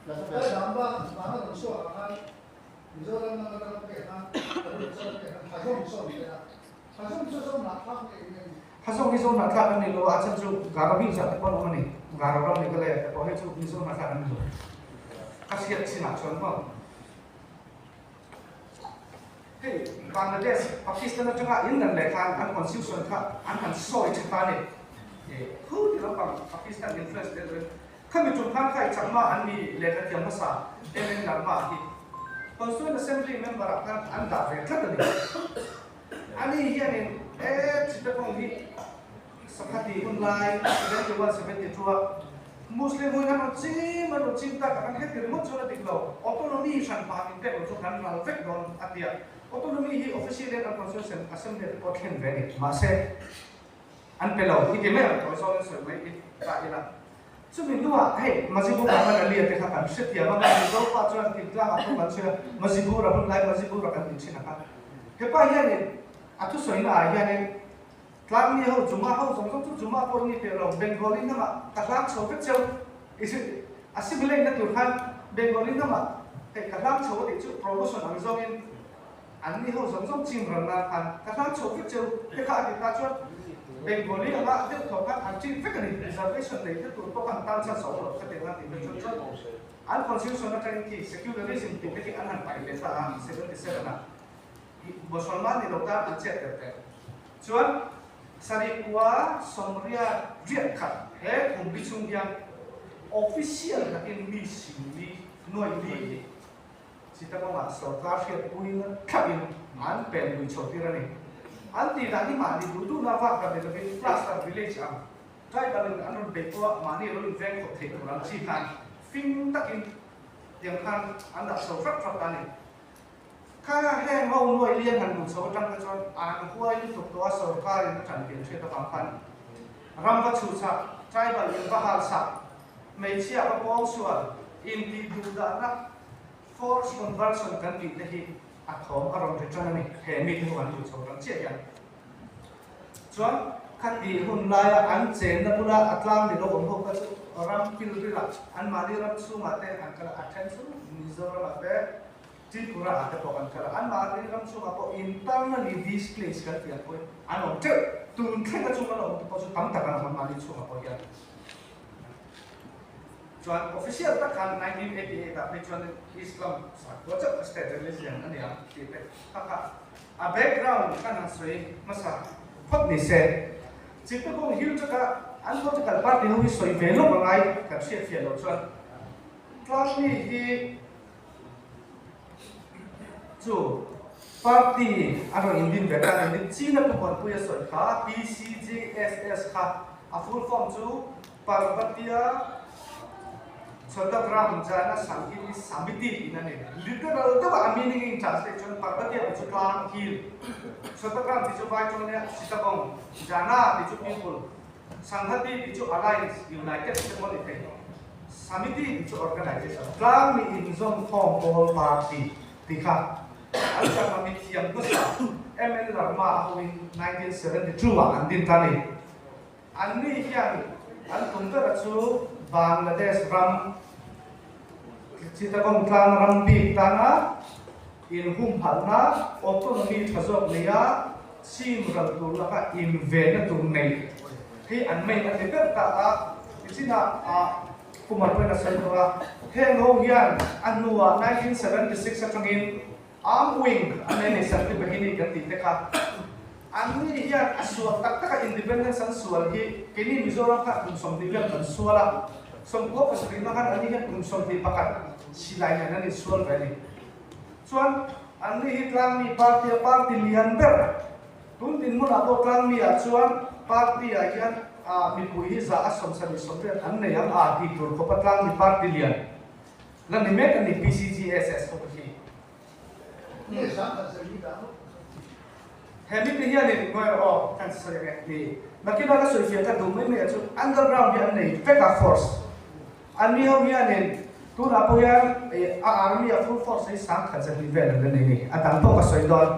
Kita nambah mana musuh akan Mizoram negara kita, Hasong musuh kita, Hasong musuh nak ini. Hasong miso na tla kan ni lo acha chu garabi sa ta pon mani garam ni kale ko he chu miso na tla kan ni lo kasiat sina chon mo hey Bangladesh Pakistan cha in dan le kan an constitution ka an kan soi cha ni who di lo Pakistan influence de kami chung kan kai changma an ni le ka tiam sa enen na ma hi constituent assembly member kan an da ve thak ni ani hian chita kong hi sakati online 71 Muslim hunan chim ta kan het remote chona diklo autonomy san pa min te chu kan ral vek don atia autonomy hi official and constitution assembly report hen ve ma se an pelo hi ke me ko so so mai ta ila chu min nuwa hey majibu ka man ali te kha kan setia ma ma zo pa chuan ti tla ka kan se majibu ra hun lai majibu ra kan ti china ka he pa hian atu soina hian tlang ni ho juma ho song chu juma por ni te ro bengali na ma ka tlang chho ke cheu isi asimile na tu khan bengali na ma te ka tlang chho ti chu promotion ang zong in an ni ho song chim ran na khan ka tlang chho ke cheu he kha ti ta chu bengali ma te tho ka an chi fe ka ni reservation nei te tu to kan tan cha so ro ka te na ti chu chu an constitution na tang ki secularism ti ke an han pai le ta 77 na Musulman ni dokter an chet te chuan Sarikwa Somria Viet Khat he kum bichung yang official na in mi simi noi bi sita ko ma so ta fiat puin khabin an pen bi choti rani an ti da ni ma ni du na va ka de bi plaster village am trai balin an be ko ma ni ro veng ko thek ran chi kan fin takin yang kan an da so frak frak aniข้าแห้งเอาหน่วยเลี้ยงหันบุษบจังกระจรอ่านหัวยุติตัวสรการจันเปลี่ยนเชื่อตะฟังพันรำวัชูสักใจบัลลินบาฮาสักไม่เชื่อว่าป้องส่วนอินดีดูดานะ force conversion กันดีเลยที่อัดของอารมณ์ที่จังนี่เห็นมีที่หันบุษบจังเชี่ยยังส่วนขัดดีหุ่นลายอันเจนนับละอัตลังดีโลกของพวกก็จะรำกิลริลักอันมาดีรำสู้มาเตะอันกระอัดแทนสู้มิโซรมาเตะที่ปราอัตโตกันกันอันมาเรื่องสุขภาพ internally displace กันที่อันพูดอันนั้นเจ้าตุนแค่กระชุ่มกันเราพอสุดตั้งแต่กันมันมาดีสุขภาพยังส่วน official ตั้งแต่1988แบบเป็นส่วนอิสลามสักว่าจะ state religion อันนี้ที่เป็นถ้าค่ะ background กันนั้นสวยมาสักพบนิสัยจิตก็หิวจะกันอันก็จะกันปาร์ตี้หุ่นสวยเวลบางไงกับเชียร์เชียร์เราส่วนครั้งนี้ที่parti aro Indian veteran ni China ko kon puya soi kha PCJSS kha a full form chu Parvatiya Chhatragram Jana Sanghini Samiti inane literal to meaning in translation Parvatiya chu klang hill Chhatragram ti chu vai chu ne Sitabong Jana ti chu people Sanghati ti chu alliance united community Samiti ti chu organization klang ni in zone form all party ti kha Al kami tiang besar, MN Dharma in 1972 andin tani. Ani yang an tunggu racu Bangladesh ram cita kong klang rampi tanah in humpalna otonomi khazok liya sim rantul laka invena tunai. Hi an main an dekat ta isina kumar pernah saya heng yang anua 1976 atangin arm wing ane ni sakti begini ganti teka ani hian aswal tak tak independence an sual hi kini Mizoram ka kumsom di kan suala somko pasrina kan ani hian kumsom di pakat silainya nani sual valley chuan ani hi tlang mi party lian ber tun tin mun apo tlang mi a chuan party a hian mi pui hi za asom sani somre an nei am a ti tur ko patlang mi party lian lan ni mek ani PCGSS ko ki Ni sáng là gì đó. hemi ni hian ni ngoi o kan sa ge ni makina ka soi fia ka dum mai me chu underground hi an nei feka force an mi ho hian ni tu na po hian a army a full force hi sang kha ni vel an nei ni atang to ka soi don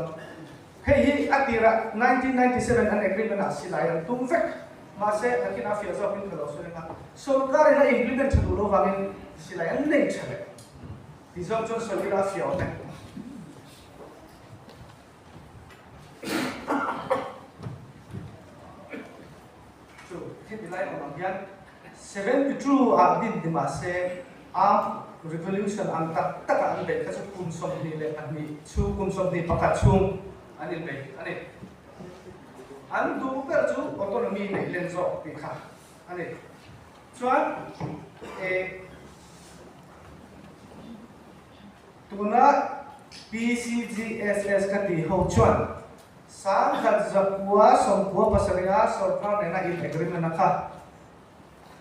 hei hi atira 1997 an agreement a silai an tum fek ma se makina fia zo pin khalo so na सरकार ना implement छुड़ो वांगे सिलायन नहीं चले दिसों जो सोलिरा फियो ने तो ये बिलाई मंगियान 72 आदि दिमासे आम revolution अंता तक अन बे कछु कुमसोम नि ले अनि छु कुमसोम नि पका छुम अनि बे अनि अन दु पर छु autonomy ने लेंजो पिखा अनि chuan tuna PCGSS ka ti ho chuan sang khat zakua somkua pasaria sorkar nena in agreement na kha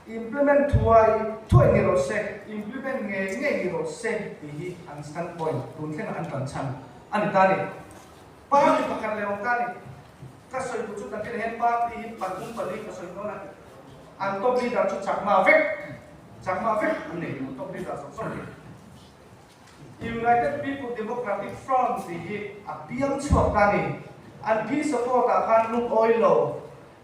implement thuai thoi ni ro se implement nge ni ro se ti hi an standpoint tun thena an kan chan ani tani pa ni pakar le ong tani ka soi bu chu kan ke hen pa ti pan kum pali ka soi no na an top leader chu chakma vek ani top leader so United People Democratic Front si apiang chokani an pi support a khan luk oilo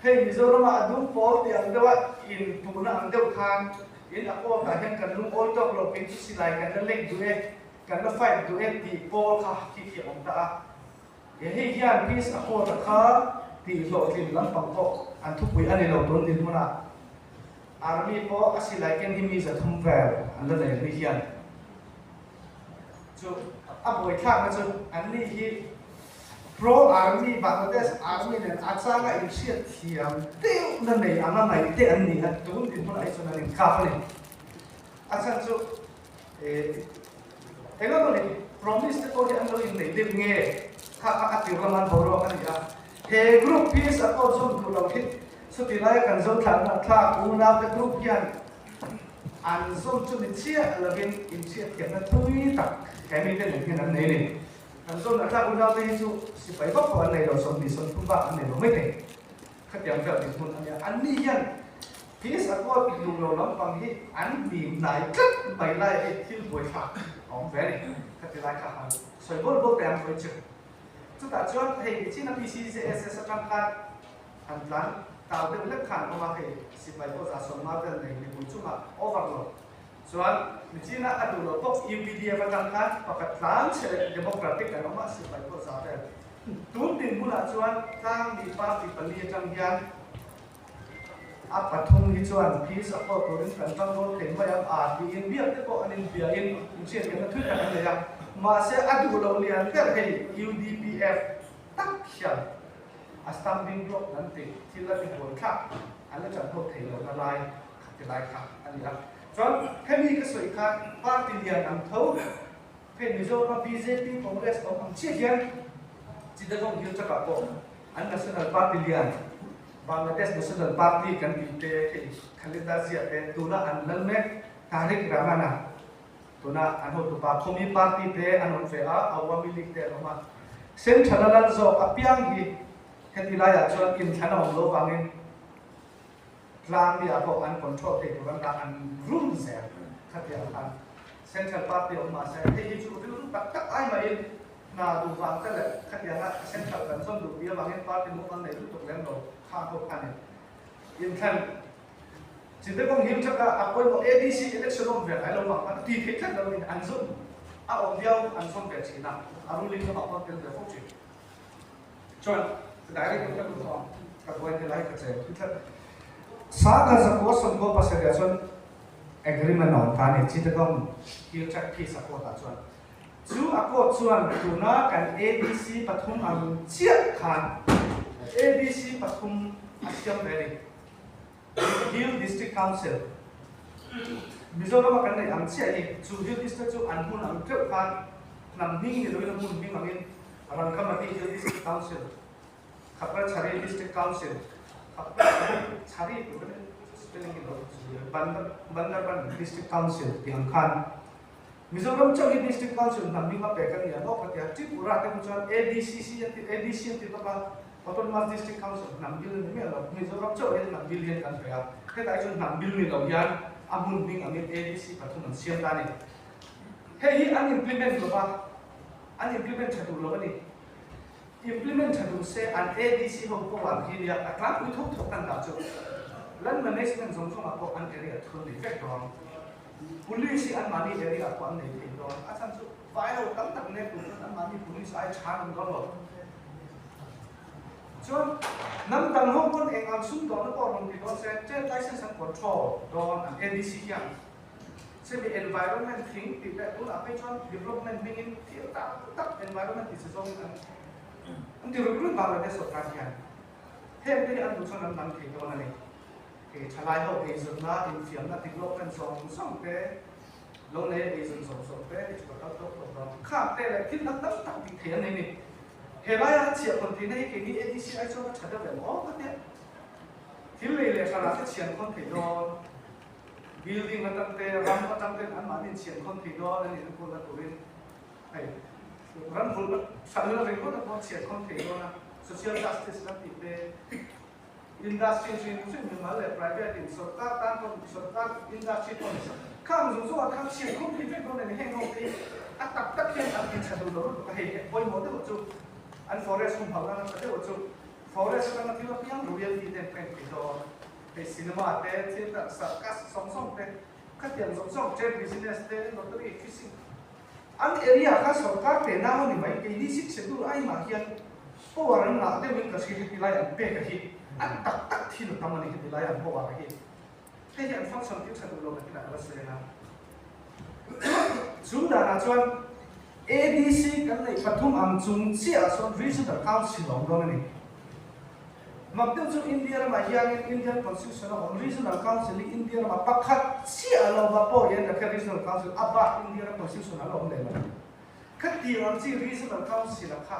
hey Mizoram adum por ti ang dewa in tuna ang dew khan in ako ka hen kan luk oil tok lo pin silai kan lek duet kan la fight duet ti por kha ki om ta ye hey hian peace ako ta kha ti lo tin lam pang ko an thu pui ani lo ton tin mona army po asilai ken himi za thum vel an la nei hian chu aboi thak na chu an ni hi pro army Bangladesh army nen achanga in siat thiam teu na nei anga mai te an ni hat tun tin mona ai chu na ni ka fa ni achan chu ego ni promise te ko hi an lo in nei de nge kha kha ti raman boro kan ya he group peace ako chu du lo hit so ti lai kan zo thang na tha ku na te group hian an zo chu ni chia lagin in chia tiam na thui tak kai mi te len an nei ni an zo na tha ku na te chu si pai ba ko an nei lo som ni som ku ba an nei lo mai te kha tiam ka ti mun an ya an ni hian peace ako pi lu lo lam pang hi an bi nai kat bai lai e thil boi tha ong ve ni kha ti lai kha han soi bol bol te am boi chu chu ta chuan hei chi na PCGSS atang khan an plan tao được lớp khăn của mà thì sĩ bài có giá sống mà gần này thì cũng chung là overload. Soal chỉ là adu lo pop UPDF akan kan pakat plan se democratic kan ma sĩ bài có giá đây. Tun tin mula chuan tang di party pali tang hian apa thung hi chuan peace apa torin kan tang rol ken ma yang a di in biak te ko anin bia in chen kan thu kan le ya ma se adu lo lian ter hei UDPF tak hian Stumbling block nanti sila di bawah kak, anda contoh thelo nalai, kelai kak, anda. John, kami kesuikan parti dia nam tahu, kami Mizoram BJP Kongres orang cikian, tidak kong hiu cakap ko, anda National Party dia, Bangladesh National Party kan kita kandidasi ada tuna anda mek tarik ramana, tuna anu tu pak Komi Party te anu FA Awami League te rumah, sen chalalan so apiang hi Heti laya chuan in thana om lo wangin tlang dia ko an control te ko ran an room se khatia an central party of ma se hei chu tu tak tak ai mai na du wang ta le khatia na central kan som du bia wangin party mo an nei tu tok len lo kha ko an in than chỉ tới con hiếm chắc là quên một ADC election ông về ai lâu mà anh tùy thế chắc là mình ăn dụng ông điêu ăn xong về chỉ làm ông linh nó bảo con tiền về phúc chỉ cho đại cái cũng được không các quên cái lại cái gì thật sáng ngày sau có xong có pasal dia chuan agreement non ta ni chỉ tới con hiếm chắc khi sau có ta chuan chú ako chuan tuna kan ADC pathum ang chiat khan ADC pathum Asiam Valley Hill District Council Mizoram kan nei ang chia ni chu Hill District chu an hun ang trep khan nam hing ni loi nam hun hing angin ran kamati Hill District Council khapra Chari District Council khapra Chari spelling ni lo Bandarban District Council yang khan Mizoram Chau District Council nambi ma pekan ya no patia Tripura te muncul ADC itu apa Autonomous District Council nambi ni melo Mizoram Chau ini nambi lian kan ya kita itu nambi ni lawan amun bing amin ADC patun siam tani hei unimplement lo ba unimplement chatu lo ni implement chatu se an ADC ho ko wan hi ya akla ku thok kan da chu lan management zong ako an area thun effect dong police an mani area ko an nei do asan chu file tam tak ne ku an mani police ai chan do lo chon nam dang ho kon eng am sum do no ko ron ti do se license and control do an ADC ya se the environment thing ti ta tu la pe chon development bing in ti tak environment is so an ti ru Bangladesh so ka ya hem ti an du chon an nam ti do na ni ke chalai ho e zon na in fiam na development song te lo ne e zon song te ti ko ta to ko kha te le kin na tak tak ti thian ni he lai a chia kon ti nei ke ni ADC ai so cha da le mo ka te thil le le sala te chian kon ti do building na tam te ram pa tam te an ma ni chian kon ti do ni ko na turin ai ram hul sa le re ko na ko chian kon ti do na social justice na ti te industry institution ni mal private in sarkar tan kon sarkar industry kon kam zo zo kam chian kon ti te ko ne heng ho ti tak tak ken an tin cha do lo ka he boy mo de chu an forest kum phawna na te chu forest na ti lo piang royal ti ten pen ti do pe cinema te theater circus song te ka tiang song che business te lottery fishing an area ka sarkar te na ho ni mai ke ni sik se du ai ma hian po waran na te win ka si ti lai an pe ka hi an tak tak thi lo tamani ti lai an po wa ka hi te hian function ti sa du lo ka na se na zum da na chuan ADC kan nei pathum am chung chia son regional council long dong ni mabdeu chu India ma hian Indian constitution of regional council India ma pakhat chia lo ba po yen ka regional council aba India constitution lo le ma khati ron chi regional council kha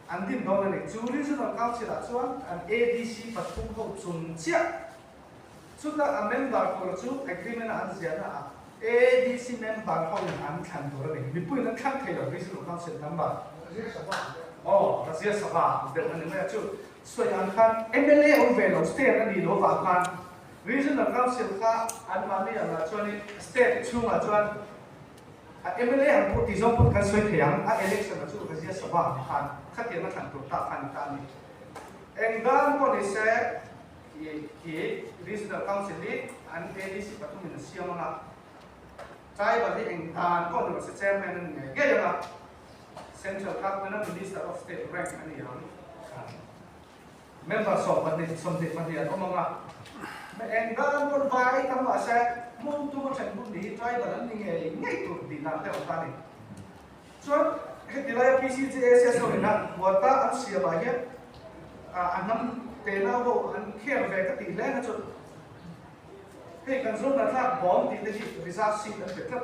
an dim dong ni chu regional council a chuan an ADC pathum ho chung chia chu ta a member ko chu agreement an zia na ADC member ho an khan do ni mi pui na khan thei lo regional council member oh Razia Sabha de an me chu so yan khan MLA on ve lo state ani lo ba khan regional council kha an mani an chuan state chu ma chuan MLA an pu ti zong pu kan soi thiam a election chu Razia Sabha khan khati na khan to ta khan ta ni engdan ko ni se ki regional council ni an ADC pathum ni siamana Chai ba di engdan ko no se chairman ne ge ya central government minister of state rank ani yang member so ba ni som de ba dia omanga me engdan ko vai tam ba se mu tu mo chen bu di chai ba ni nge ngai tu di na te ta ni so he di la PCJS so na wa ta an sia ba ya anam te na ho an kher ve ka ti le na chu hey kan zo na tha bom ti te hi result sheet an pe tla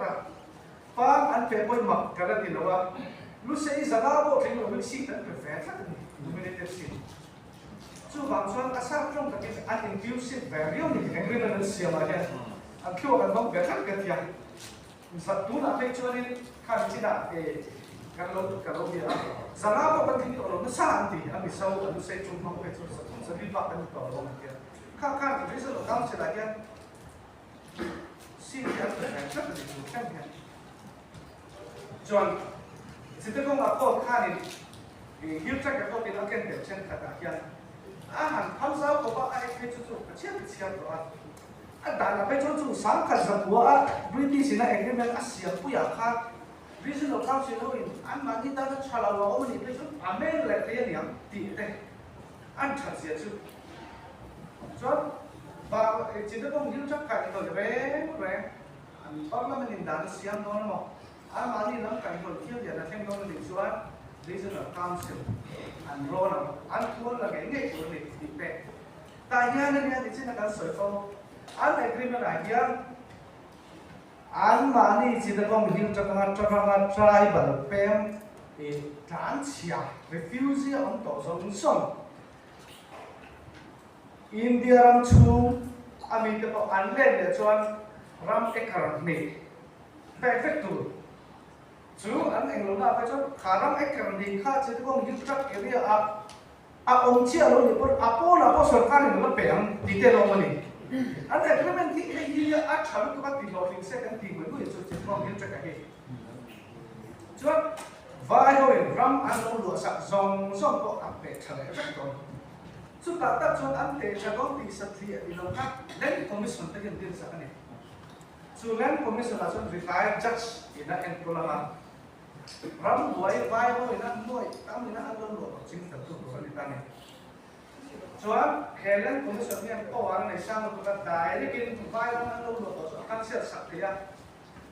pa an pe boy mak ka ra ti lo wa lu sei zaga bo thing lo sheet an pe fe tla ni nominated sheet chu bang chuan asa trong ka ti an inclusive value ni agreement an sia ma ya an kyo kan bang be khan ka ti ya sa tu na pe chuan ni khan chi da e kan lo ya zaga bo kan ti lo na sa an ti an mi sau an sei chung bang pe chu sa ri ba kan to lo na ya kha regional council la ya xin chào tất cả các bạn cùng xem nhé. John, xin tôi không có câu khai thì hiểu chắc cái câu tiếng Anh kèm trên cả kia. Hàng tham gia của bạn ai phải chú cái chiếc đó. Đã là phải chú sáng cả giờ của British là agreement Asia puya khác. Regional council thôi, anh mà đi ta nó trả lời là ông này phải chú Amen lại thế nhỉ? Thì đây, anh chẳng gì chú. John, và chỉ có một những chắc cảnh rồi về parliament in dan siam no no a mani nam cảnh rồi kia giờ là thêm con định xuống regional council and roll an thua là cái nghề của mình thì bè tại nhà nên nhà thì chỉ là cái sợi phong an agreement là kia an mani chỉ có một những chắc là tribal pem thì trán chia refugee on tổ giống sông India ram chu ami ke to an le le chuan ram ekar ni perfect tu chú anh anh lúc nào phải cho khả năng anh cần đi khác chứ không những chắc cái gì ông chia luôn thì con là có sở can thì nó bèn đi theo ông này anh ấy cái mình thì cái gì chọn cái gì đó thì sẽ cái gì mới được chứ không những chắc cái gì chú vai hồi ram anh ông lúa sạch dòng có ăn bể trời rất tốt chú ta chú anh để cho con thì sạch thì đi đâu khác đến commission tới hiện tiền sạch này chú lên commission là chú retire judge thì nó em có làm ram buai vai hồi nó nuôi tao nó ăn luôn lúa chính thức tụi nó đi ta này Chuan, Helen Commission ni ko ang naisang mga direct in vai ang ano lo so cancel sa kaya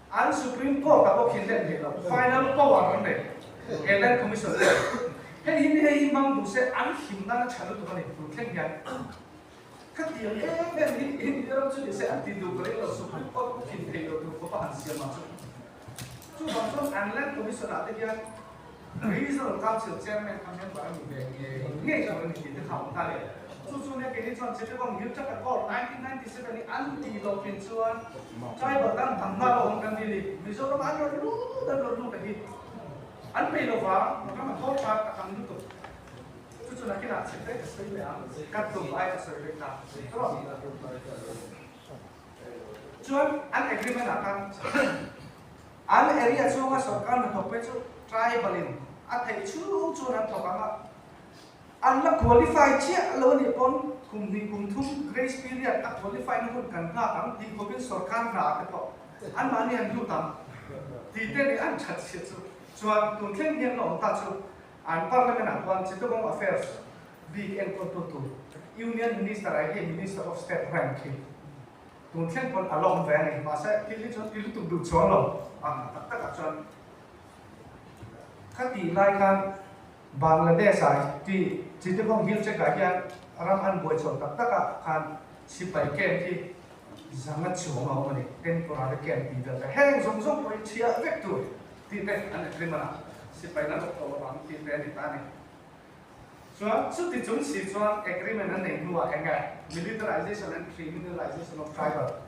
ang Supreme Court ako kinlen dito final power ang de Helen Commission hen hindi mang buse ang himna na chalo to ni keng yan katiyo hindi ram chu se ang tindu ko lo Supreme Court ko kinlen do ko pa hansiya ma chu bang so ang Helen Commission ate yan Regional Council Chairman kami barang ini kalau ini kita tahu tadi. Susunnya kini cuman cerita bang Yusuf Kakor 1997 ini anti lokin cuman. Saya bahkan bangga orang kan ini. Misalnya ada dulu dan dulu lagi. Anti lova, maka makhluk akan itu. Susunnya kita cerita sesuai yang katu baik sesuai kita. Cuman an agreement akan an area cuman sorkan mentope cu tribalin. Atai chu nan thokama anla qualify chia lo ni pon kumni kumthum grace period a qualify no kan na ang ti ko bin sarkar na ka to an mani an du tam ti te ni an chat che chu chuan tun thleng hian lo ta chu an parliament an wan chitobong affairs big and to union minister ai minister of state rank tun thleng pon along ve ni ma sa ti li chu ti lu tu du chuan lo ang tak tak chuan khati lai kan Bangladesh ai ti chite bong hil che ga hian ram an boi chon tak taka kan sipai ken ki zanga chuang ma ni ten ko ra ken ti da heng zong zong poi chia vek tu ti te an le mana sipai na ko ram ti te ni ta ni so su ti chung si chuan agreement an nei nuwa enga militarization and criminalization of tribal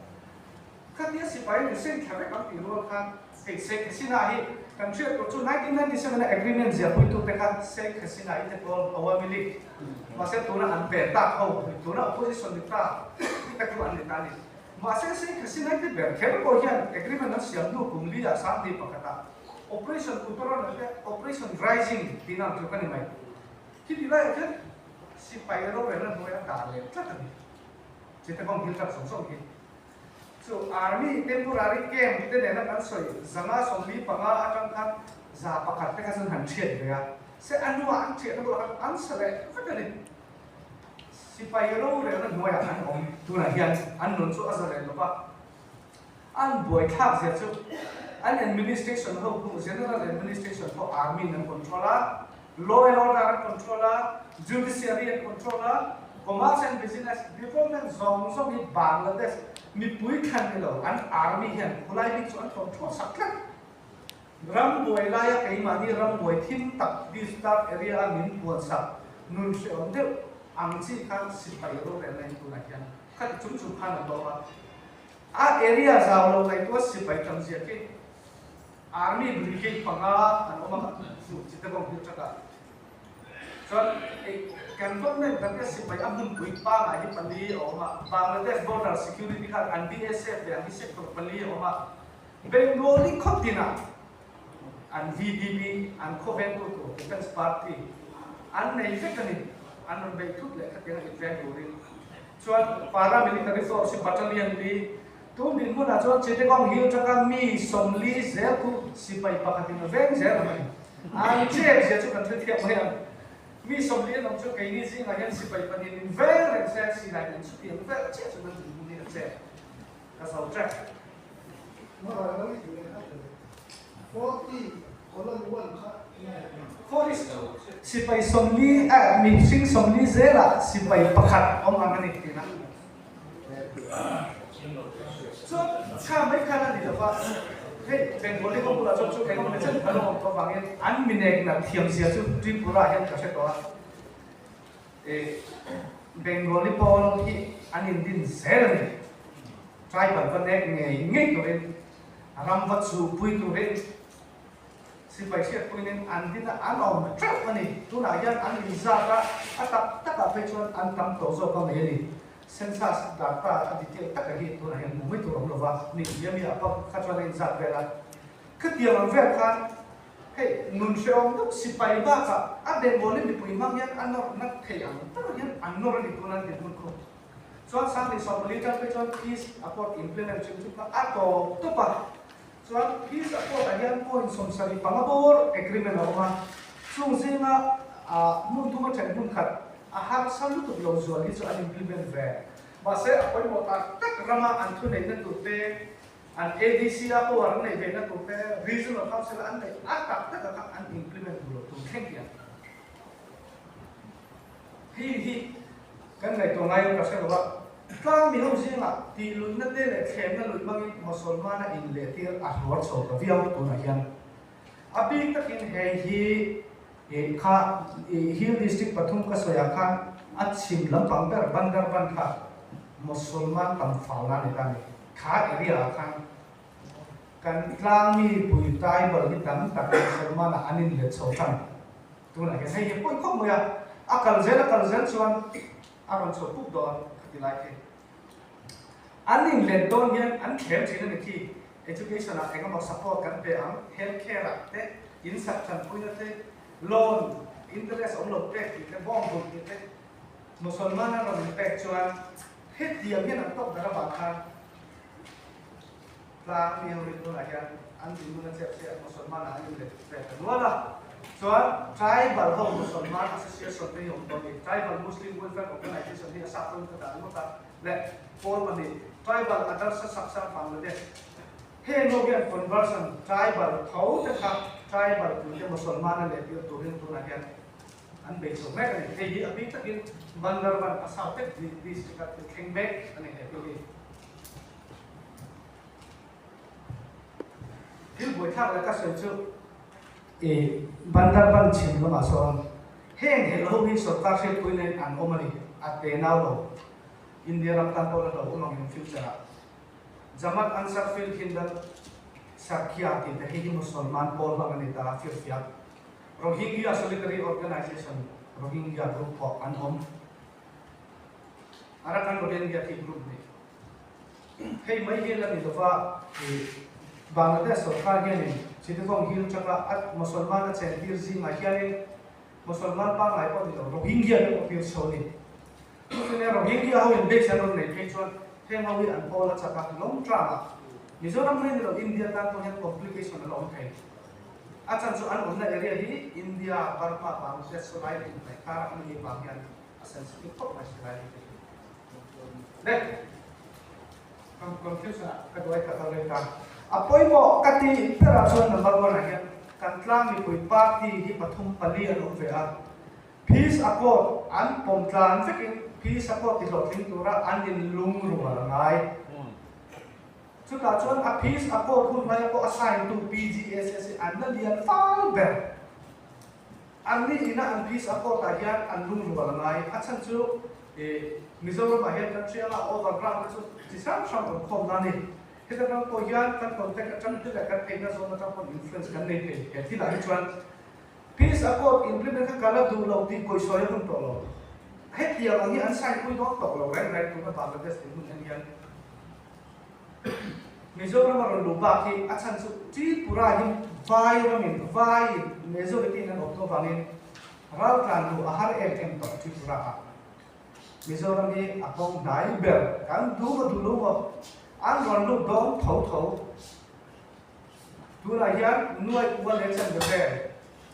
khati sipai ni sen khabe kam ti ro khan ei se sina hi country to 1997 agreement zia pui tu tekha Sheikh Hasina ite ko Awami League mase tuna an pe ta ho tuna opposition ta ta ko an ta ni mase Sheikh Hasina ite ber kher ko hian agreement na siam du kumli ya sam di pakata operation utara na operation rising tina tu kan mai ki dila ya si pairo ber na hoya ta le ta ta ni jete bang hil ta song song ki so army temporary camp te dena kan soi zanga somli panga atang kan za pakat te kasan han thiet ya se anwa an thiet no an sale fakani sipai ro re na noya an om tu na hian an non chu azare no pa an boy thak se chu an administration ho general administration for army and controller law and order controller judiciary and controller commerce and business development zone so in Bangladesh mi pui khan lo an army hian khulai bi chuan thom tho saklan ram boi la ya kai ma ni ram boi thin tak this start area min puan sa nun se on de ang chi khan sipai ro re lai tu na hian khat chung chung khan lo ba a area za lo lai to sipai tam sia ke army brigade panga an oma su chita bong hu chaka so cantonment that is sipai amun pui pa ma hi pali oma Bangladesh border security khan an BSF yang hisep ko pali oma Bengali khotina an VDP an Covenant to Defense Party an nei fekani an on be thut le khatena event during chuan paramilitary force battalion li tu din mo na chuan chete kong hiu chaka mi somli zel ku sipai pakatin veng zel an che je chu kan thia mai mi somli nam chu kai ni sing again sipai panin veng ren se si lai den chu tiang ve che chu nan ni na che ka sau track mà nó cái chuyện này cóที่คนละล้วนครับ Foris sipai somli mi sing somli zela sipai pakhat om angani tina so cha mai kana ni fa hey Bengali ko pula chok chok kai ko chen ano to bangin an minek na thiam sia chu Tripura hen ka se to Bengali pol ki anin din zela tribal connect ngai ngai to ren ram wat su pui to ren si pai siat puinin andina anom trap ani tuna yan an izara atap taka pechuan antam tozo pa meli census data detail taka hi tuna yan mumit turam lova ni yami apa khatwan in zat vela ketiam vel kan hey nun seom tu si pai ba ka ade boleh di puimang yan anor nak khayang tar yan anor di tunan di ko so sang di sopolitan pechuan is apot implement chimpa ato to pa so peace accord ayan po in somsari pangabor agreement oma sung sina mundu ma chen bun khat har salu to lo zo ali so an implement ve base apoi mo ta tak rama an thu nei na tu te an ADC a ko ar nei ve na tu te regional council an nei a tak tak an implement lo tu khen ya hi kan nei to ngai ka se ba Kang mi hong sing la ti lui na te le khem na lui mangi musulman na in le tir a hor so ka viau tu na hian abi takin he kha hill district pathum ka soya khan achim lampang ber bandar ban kha musulman tam fauna ne ta ni kha area khan kan tlang mi pui tai bal ni tam tak musulman na anin le so tam tu na ke sai he poi khop mo ya akal zel chuan aron so puk don like aning le don yan an khem china ni ki education a engam support kan pe ang healthcare a te instruction puina te loan interest on lo pe ki te bong bu ki te musulman na ron pe chuan het diam yan an tok dara ba khan la mi ho ri to la yan an din mun se se musulman na ani le pe wala chuan tribal ho musulman association te yom to ni tribal muslim welfare organization ni asa ton ta mo ta le for mani tribal adarsa saksa bangladesh he no gen conversion tribal thau ta kha tribal tu te musulman le ti to rin tu na gen an be so me ni he hi abi takin bandarban asa te district at kengbe ani he to hi boi thak la ka se chu bandar ban chim lo ma so heng he lo hi so ta se puinen an omani ate naw lo India ram tan to lo umang in future jamat ansar fil hindal sakya ti te hi musulman pol ba ni ta fia Rohingya Solidarity Organization Rohingya group of anom arakan Rohingya ki group ni hey mai he la ni do fa Bangladesh सरकार के ने सिद्धों हिल चका अत मुसलमान से दिर्जी माहियाने मुसलमान पा लाइ पो दिलो रोहिंग्या ने फिर सोनी तो ने रोहिंग्या हो इन बेच न ने के चोन थे मावी अन पोला चका लोंग ट्रामा मिजोरम में दिलो इंडिया ता तो है कॉम्प्लिकेशन लोंग थे अच्छा जो अन उन एरिया ही इंडिया बर्मा बांग्लादेश so लाइ ने कार अन ये बांग्यान सेंसिटिव को मच लाइ ने confusion ka doi ka ta le ka apoi mo kati pera chuan number 1 ahian kan tlang mi pui party hi pathum pali an ve a peace accord an pom tlan vekin peace accord ti lo tling tura an in lung ruwa ngai chu ta chuan a peace accord hun mai ko assign to PGSS an na lian fal ber an ni ina an peace accord ahian an lung ruwa ngai achan chu Mizoram ahian country ala overground chu disam sham khom na ni kita kan ko yan kan contact kan tu kan pena zone na kan influence kan nei pe ti la chuan peace accord implement ka kala du lo ti koi soy kun to lo het ya ang an sai koi do to lo right tu ka Bangladesh ti mun yan Mizoram ro lu ba ki achan chu ti pura him vai ro min vai majority na to bangin ral kan du ahar em to ti pura Mizoram ni apong dai ber kan du lo an ron lu dong thau tu la yan nuai ku election de be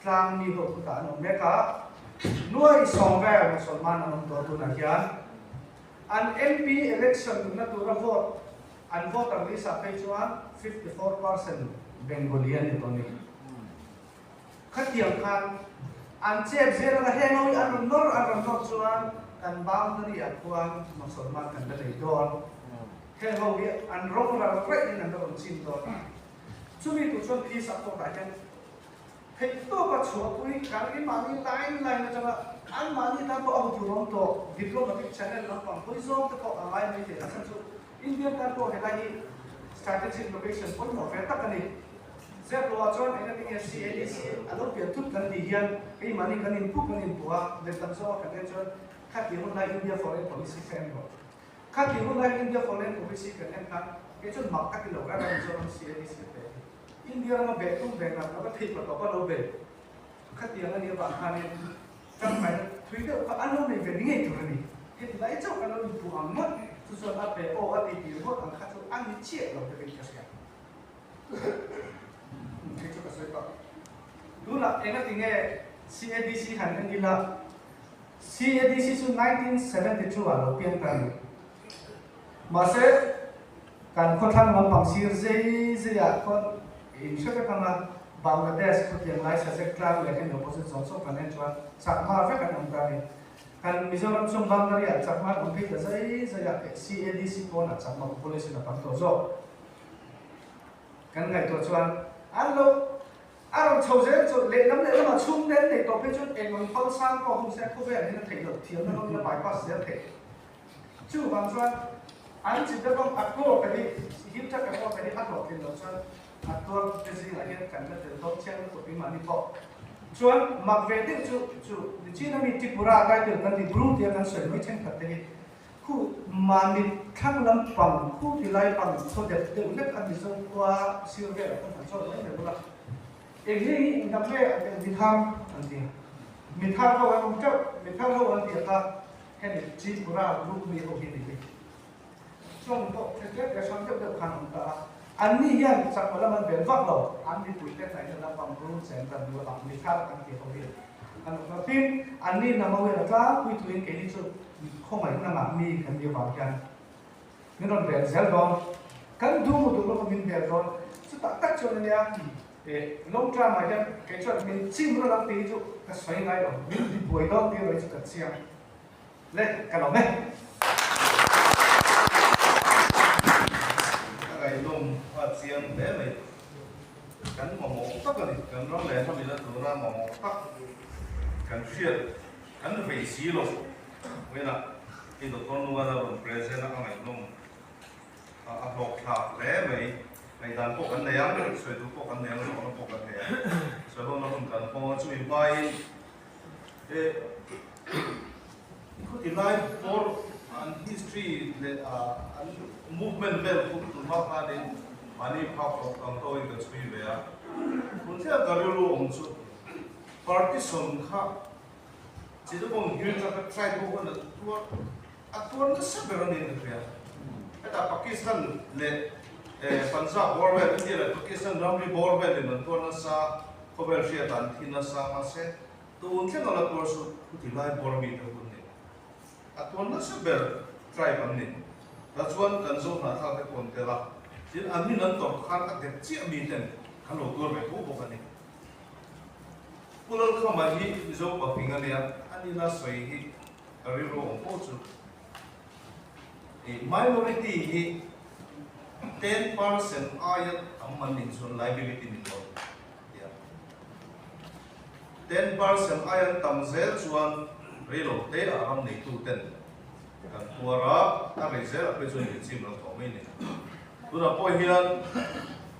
tlang ni ho ku ta no me ka nuai song be musulman an to tu na yan an MP election na tu ra vote an vote ang isa pe chuan 54% Bengalian ni to ni khatiam khan an chep zero na he no an nor chuan kan boundary at kuan musulman kan da dei don he ho wi an rong ra right in an don chin don chumi tu chon peace accord ta kan he to pa chu pui kan ni mani line na changa an mani ta ko au tu rom to diplomatic channel na pang pui zong ta ko alai ni te san chu Indian kan to he lai strategic location point of attack ni Zep lo chuan ena tinge CADC alo pian thut kan ti hian ei mani kan in puk kan in bua le tam so kan en chuan khati hun lai India foreign policy kan ro khati hun lai India foreign policy kan en kan ke chuan mak ka kilo ka ran so CADC pe India ma be tu be na ka thik pa pa lo be khati ang ni ba khan en kan mai thui de ka alo nei ve ni tu ni ke lai chau kan lo bu ang ma tu so a pe o a ti ti ho ang kha chu ang ni che lo pe ka sia Dulu enggak tinggal CADC kan gila CADC itu 1972 lalu pian masa kan kota ngam sir ya kon insyaallah kan Bangladesh kot yang lain saya kira lekin opposite so kan cuan sakma kan amkani kan Mizoram Sumbang ya sakma komplit saya CADC pun sakma polisi na pamtozo kan ngai to chuan alo chho je chu le lam le ma chung den ne to pe chu en mon phal sang ko hum se ko ve ni na thei lo thiam na no bai pa se thei chu bang chuan an chi da bang akko ka ni him ta ka ko ka ni akko ke lo chuan akko te si la hian kan na te to chen to pi ma ni po chuan mak ve te chu ni chi na mi ti pura ka te kan ti bru te kan se noi chen ka te khu mani thang lam pang khu ti lai pang so de te ulet an ni so kwa sir ve la kan so le ne bula e hi na pe an ti tham an ti mi tham ho an chap mi tham ho an ti ta he ni chi pura ru mi ho hi ni chong to te ke sam te khan ta an ni yan sak mala man ben vak lo an ni pui te sai na pang ru sen ta du la mi tham an ti ho hi an ma pin an ni na ma we la ka pui tu in ke ni chu không phải là mạng mi cần nhiều vào chân nên còn về zel don cần thu một tụi nó mình về don sự tác tác cho nên là để long tra mà chân cái chuyện mình chim nó làm tí dụ cái xoay ngay rồi mình đi buổi đó kia rồi chỉ cần xem lên cái lòng này cái lùm và xiềng để này cắn mỏ tắc rồi cắn nó lẻ nó bị nó tụi nó mỏ tắc cắn xuyên cắn phải xí luôn vậy là khi tụi con nuôi ra rồi present nó ngày lùm học thạc lẻ vậy ngày đàn bộ cắn nén rồi tụi bộ cắn nén rồi nó bộ cắn nén rồi hôm nó không cần phong chui bay thì lại for history movement về tụi nó ra đến mani học bằng tôi cái chui về à cũng thế là cái lưu ông chú partition khác chỉ có một người ta cái trai của nó tuan nó sắp được nên được vậy cái ta Pakistan lệ Punjab border India là Pakistan Ramli border thì mình tuan nó sa cover phía tận thì nó sa mà sẽ tuan thế nó là tuan số thì lại border bị đâu cũng này tuan nó sắp được trai bằng này là tuan cần dùng là thao cái tuan thế là chỉ anh mình nên tập khăn các cái chia mình tên khăn đầu tuan về thu bộ này pulau kau mandi zo papingan dia ani na soi hi kariro ông chú minority hi 10% ayat amman din sun liability nito ya 10% ayat tamzel chuan relo te aram nei tu ten kan puara ta rezel a pejon ni chim lo to mai ni tuna poi hian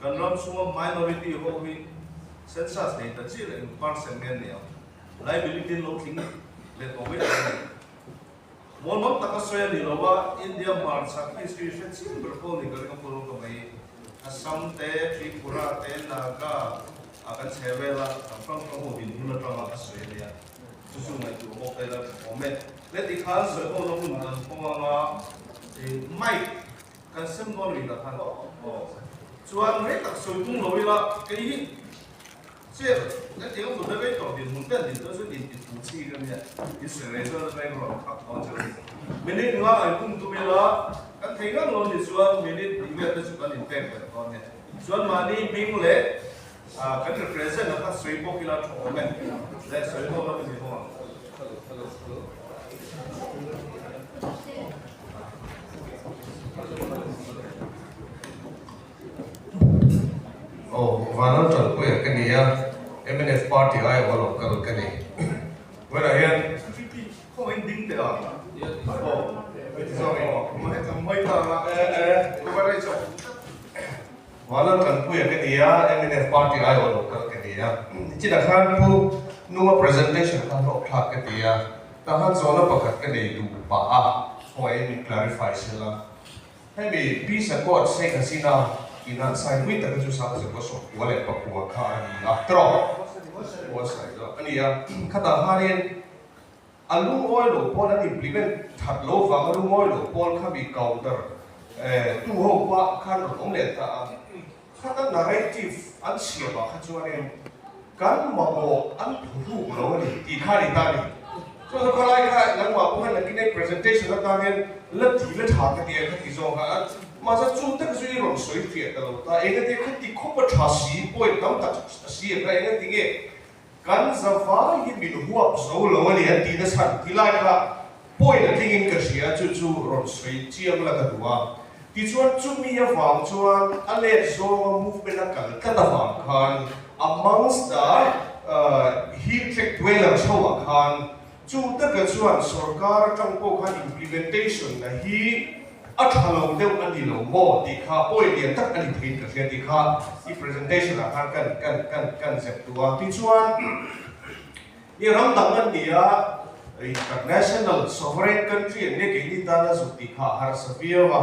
kan ram sunga minority ho hi census data chỉ là percent gen này, liability lo thing le to với này, muốn mất tất cả số này lo ba India mar sắc history sẽ chỉ berpol ni kalau kamu perlu kembali, Assam te, Tripura te, Naga akan sevela, kampung kamu bin hina drama Australia, susu mai tu mau kaya komen, let di khas so kalau pun dan penganga mic kan symbol ni lah kan, cuan mereka soi lo bila kini这那这个不是为搞的，从本地都是你土气个呢，你水来说那个好这里，明天你话公都没了，那听个我你说明天里面都是把你带回来呢，说嘛你明嘞跟着 present 那他水波给他冲没，来水波那个地方。Oh, Vanan Chal ko ya kaniya MNF party ay wala karo kani. Wala yan. Không anh đính được à? Ồ, vậy thì sao vậy? Mà hết thằng mấy thằng là cô vào đây chồng. Malam kan puya ke dia, MNF party ayo local ke dia. Cina kan pu nunggu presentation kan lo klak ke dia. Tahan zona pakat ke dia itu pa Hoy mi clarify sila. Hemi bisa kuat saya kasina ina sign with tak susah sa koso wala pa kuwa ka ni aktro. Was saya ani ya kata harian alung oil pol an implement that lo fa alung oil pol ka bi counter tu ho pa kan ong le ta kata narrative an sia ba ka chuan kan ma mo an thu lo ni ti khari ta ni so ko lai ka lang wa ko han lakin presentation ta men la ti la tha ka ti ka ti zo ka ma sa chu ta su ron soi fie ta lo ta e te ka ti ko pa tha si poi tam ta si ka e ti ge kan zafa hi min huap zo lo ni an ti da san ti lai ka poi da tingin ka sia chu chu ron soi chiam la ka duwa ti chuan chu mi ya wang chuan a le zo movement a kal ka ta wang khan amongst the hill track dweller show khan chu ta ka chuan sarkar tang ko khan implementation na hi a thalo deu ani lo mo ti kha poi lian tak ani thin ka sia ti kha i presentation a khan kan zep tua ti chuan ni ram dang an dia international sovereign country ne ke ni ta na su ti kha har savia wa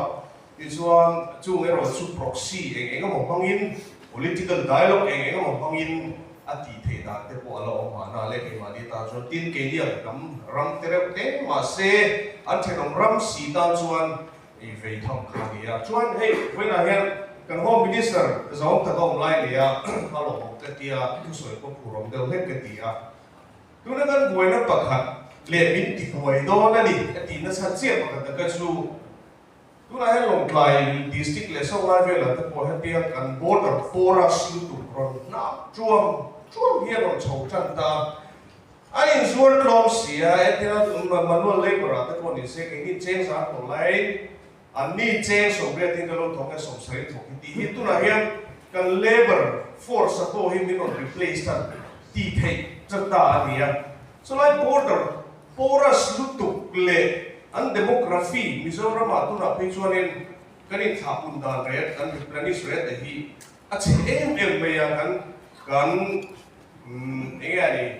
ti chuan chu ero chu proxy eng mo hangin political dialogue eng mo hangin ati the da te po alo ma na le ke ma di ta chuan tin ke dia kam ram tere te ma se an thenom ram si ta chuan e ve thom kha dia chuan hei when I hear kan home minister zong ta dong lai lia alo ke tia tu soi ko purom de he ke tia tu na kan buai na pakhat le min ti buai do na ni ati na sa che pakhat ka chu tu na he long klai district le so lai ve la te po he tia kan border forest lu tu ron na chuam here on chou chan ta ai zuar klom sia etina manual labor ta ko ni se ke ni change sa ko lai an ni change so be tin lo thong ke som sai thok ti hi tu na hian kan labor force to hi min on replace tan ti thei chata ania so lai border porous lu tu le an demography mizoram tu na pe chuanin kanin thapun dan red kan replenish red hi achi em me ya kan ni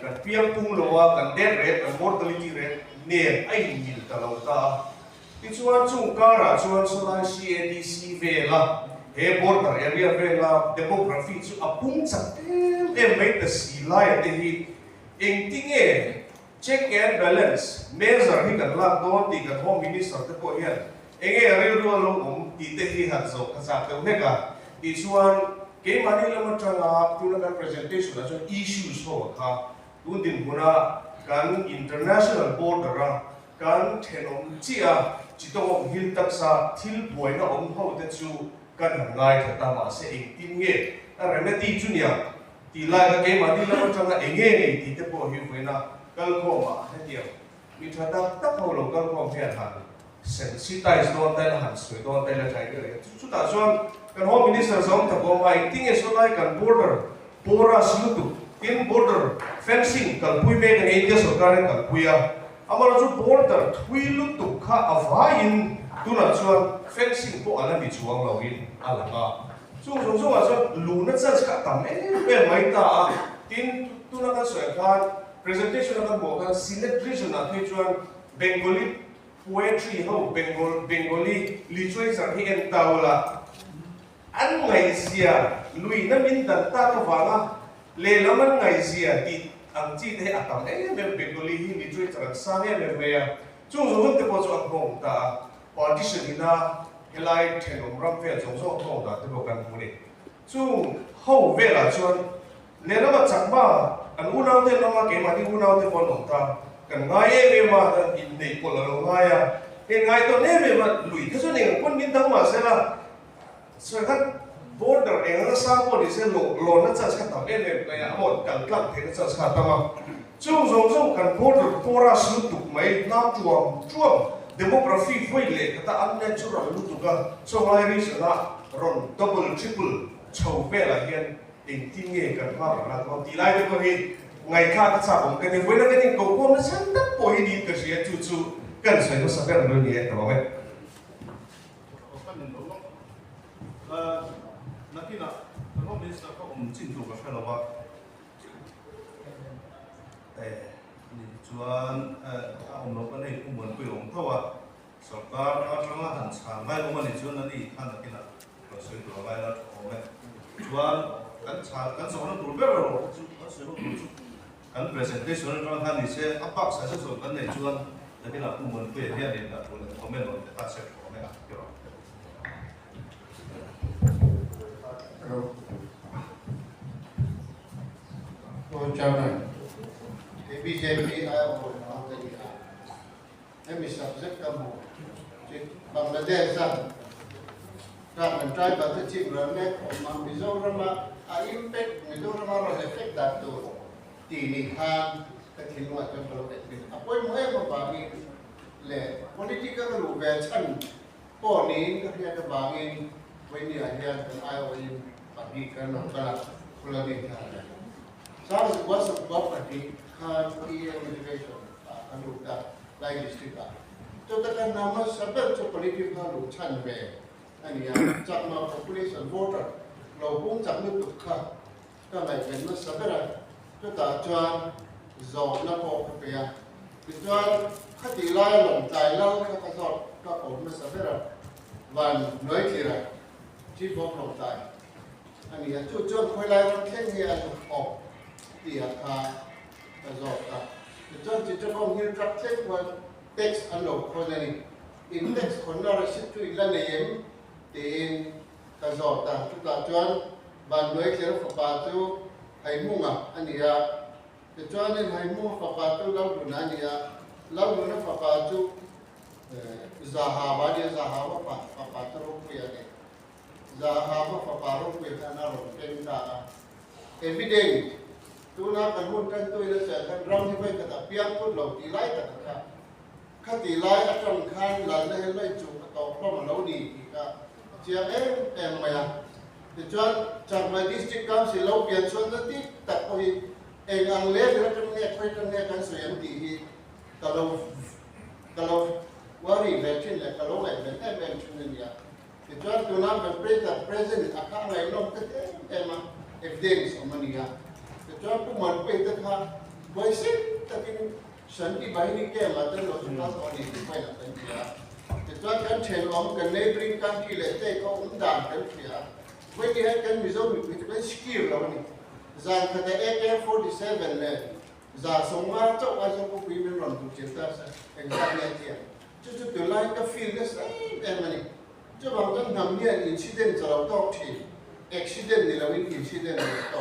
kan piang pung loa kan death rate kan mortality rate ne ai mil ta lo ta ti chuan chung kara chuan solai CADC vela he border area vela demography chu apung chak em mai ta si lai te hi eng ting e check and balance measure hi kan la do ti kan home minister te ko hian eng e rel ro lo ti te hi hat zo ka sa te he ka ti chuan ke mani lama changa tuna kan presentation as issues ho kha tundin huna kan international border ra kan thenom chia chitong hil taksa thil boina om ho te chu kan ngai thata ma se eng tin nge a remedy junia ti la ka ke mani lama changa enge nei ti te po hi boina kal ko ma he dia mi thata tak ho lo kal ko phe han sensitize don ta han sui don ta la thai ke chu ta chuan kan home minister zong ta ko mai ting e so lai kan border pora slutu in border fencing kan pui me kan india sarkar kan puya amara chu border thui lutu kha avain tuna chuan fencing po ala mi chuang lo in ala ka chung a lu na cha ka tam e mai ta tin tuna ka soi khan presentation kan bo kan select region a thei chuan bengali poetry ho bengali literature hi en taula an ngai sia lui na min dan ta ka wanga le laman ngai sia ti ang chi te atam me bengali hi literature sa me ya chung te po chu ang ta partition ina helai thenom ram ve chung ta te po kan muni chung ho ve la chuan le lama chakma an unau te lama ke ma ni unau te po nom ta kan ngai me ma in nei po la lo ngai ya en ngai to ne me ma lui ka so ne kon min dang ma se la so kan border eng sa ko ni se lo na cha cha ta le ka ya mo kan klak the cha cha ta ma chung kan border pora su tu mai na chuam demography foi le ka ta unnatural lu tu ka so lai ri sa na ron double triple chou pe la hian eng ting nge kan ma ra ko ti lai ko hi ngai kha ka cha om ka ni voi na ka ni ko ko na san ta po hi ni ka sia chu kan sai no sa ka no ni e ta ma khi nào nó minister có chính phủ cái là what chuan nó cái này cũng muốn quy động thôi à sau đó trong là thành sản ngay lúc mà này chuan nó đi thành cái nào rồi sử dụng lại là ổn đấy chuan cái số nó đủ biết rồi cái số nó đủ cái presentation trong thành thì sẽ áp dụng sẽ sử dụng cái này chuan cái nào cũng muốn quy hiện hiện là ổn đấy rồi ta sẽ ổn đấy kiểu Tôi chào này. Cái BJP ai ủng hộ nó cái gì ạ? Em bị sập rất cam hồ. Bằng là đen rằng rằng mình trai bảo tôi chịu rồi mẹ mà mình dâu ra mà impact mình dâu ra mà rồi effect đạt được tỷ lệ than cái thiên ngoại trong đó để mình quay mỗi một bà mình là political cái lũ về chân bỏ nín cái hiện cái bà mình với nhiều hiện cái ai với bà đi cái nó là là đi thà sao sự quá sự quá phải đi kan motivation kan lũ ta lại district cho tất cả nam nó sắp cho political lũ chân về anh em chắc mà population voter lâu cũng chắc như tục khác cái này mình nó sắp ra cho ta cho giàu nó có cái bia cho khách đi lại lòng tài lâu các giọt các ổn nó sắp ra và nói thì là chỉ có lòng tài anh em cho khơi lại nó thêm nhiều học thì cả cái giọt ta cho chỉ cho con hiểu chắc thế quan text anh lộc coi này index con nó là xếp chui lên này thì cái giọt ta chúng ta cho và nói thì nó phải bảo cho hay mua à anh ấy thì cho nên hay mua phải bảo cho lâu rồi anh ấy lâu rồi nó phải bảo cho zaha phải bảo cho lúc kia này zaha phải bảo lúc kia là nóเป็นcả evident tu na kan mun kan tu ile se kan ram ni bai ka ta piang put lo ti lai ta ka kha ti lai a trong khan la le lai chu ka to prom lo ni ki ka chia em ma ya thì cho chẳng mấy district council lâu biển xuân rất ít tập hội em ăn lễ thì nó trong nghe quay trong nghe căn sửa thì cả lâu quá đi về trên là cả lâu này về em trên này thì cho tụi nó về present à các ngày nó cái em evidence của mình thì cho tụi mình bây giờ ha với sức tại vì sẵn đi bay đi kia mà tên nó chúng ta có đi thì phải là tên gì thì cho cái chuyện ông cái neighboring country lệ tây có ứng đàn cái gì với cái cái ví dụ như cái skill đó này rằng cái AK-47 này giả sống mà trong ai trong quý bên lòng của chúng ta sẽ thành ra như thế chứ từ lại cái feel cái same em này chứ bằng chân nằm như incident rồi đó thì accident này là incident đó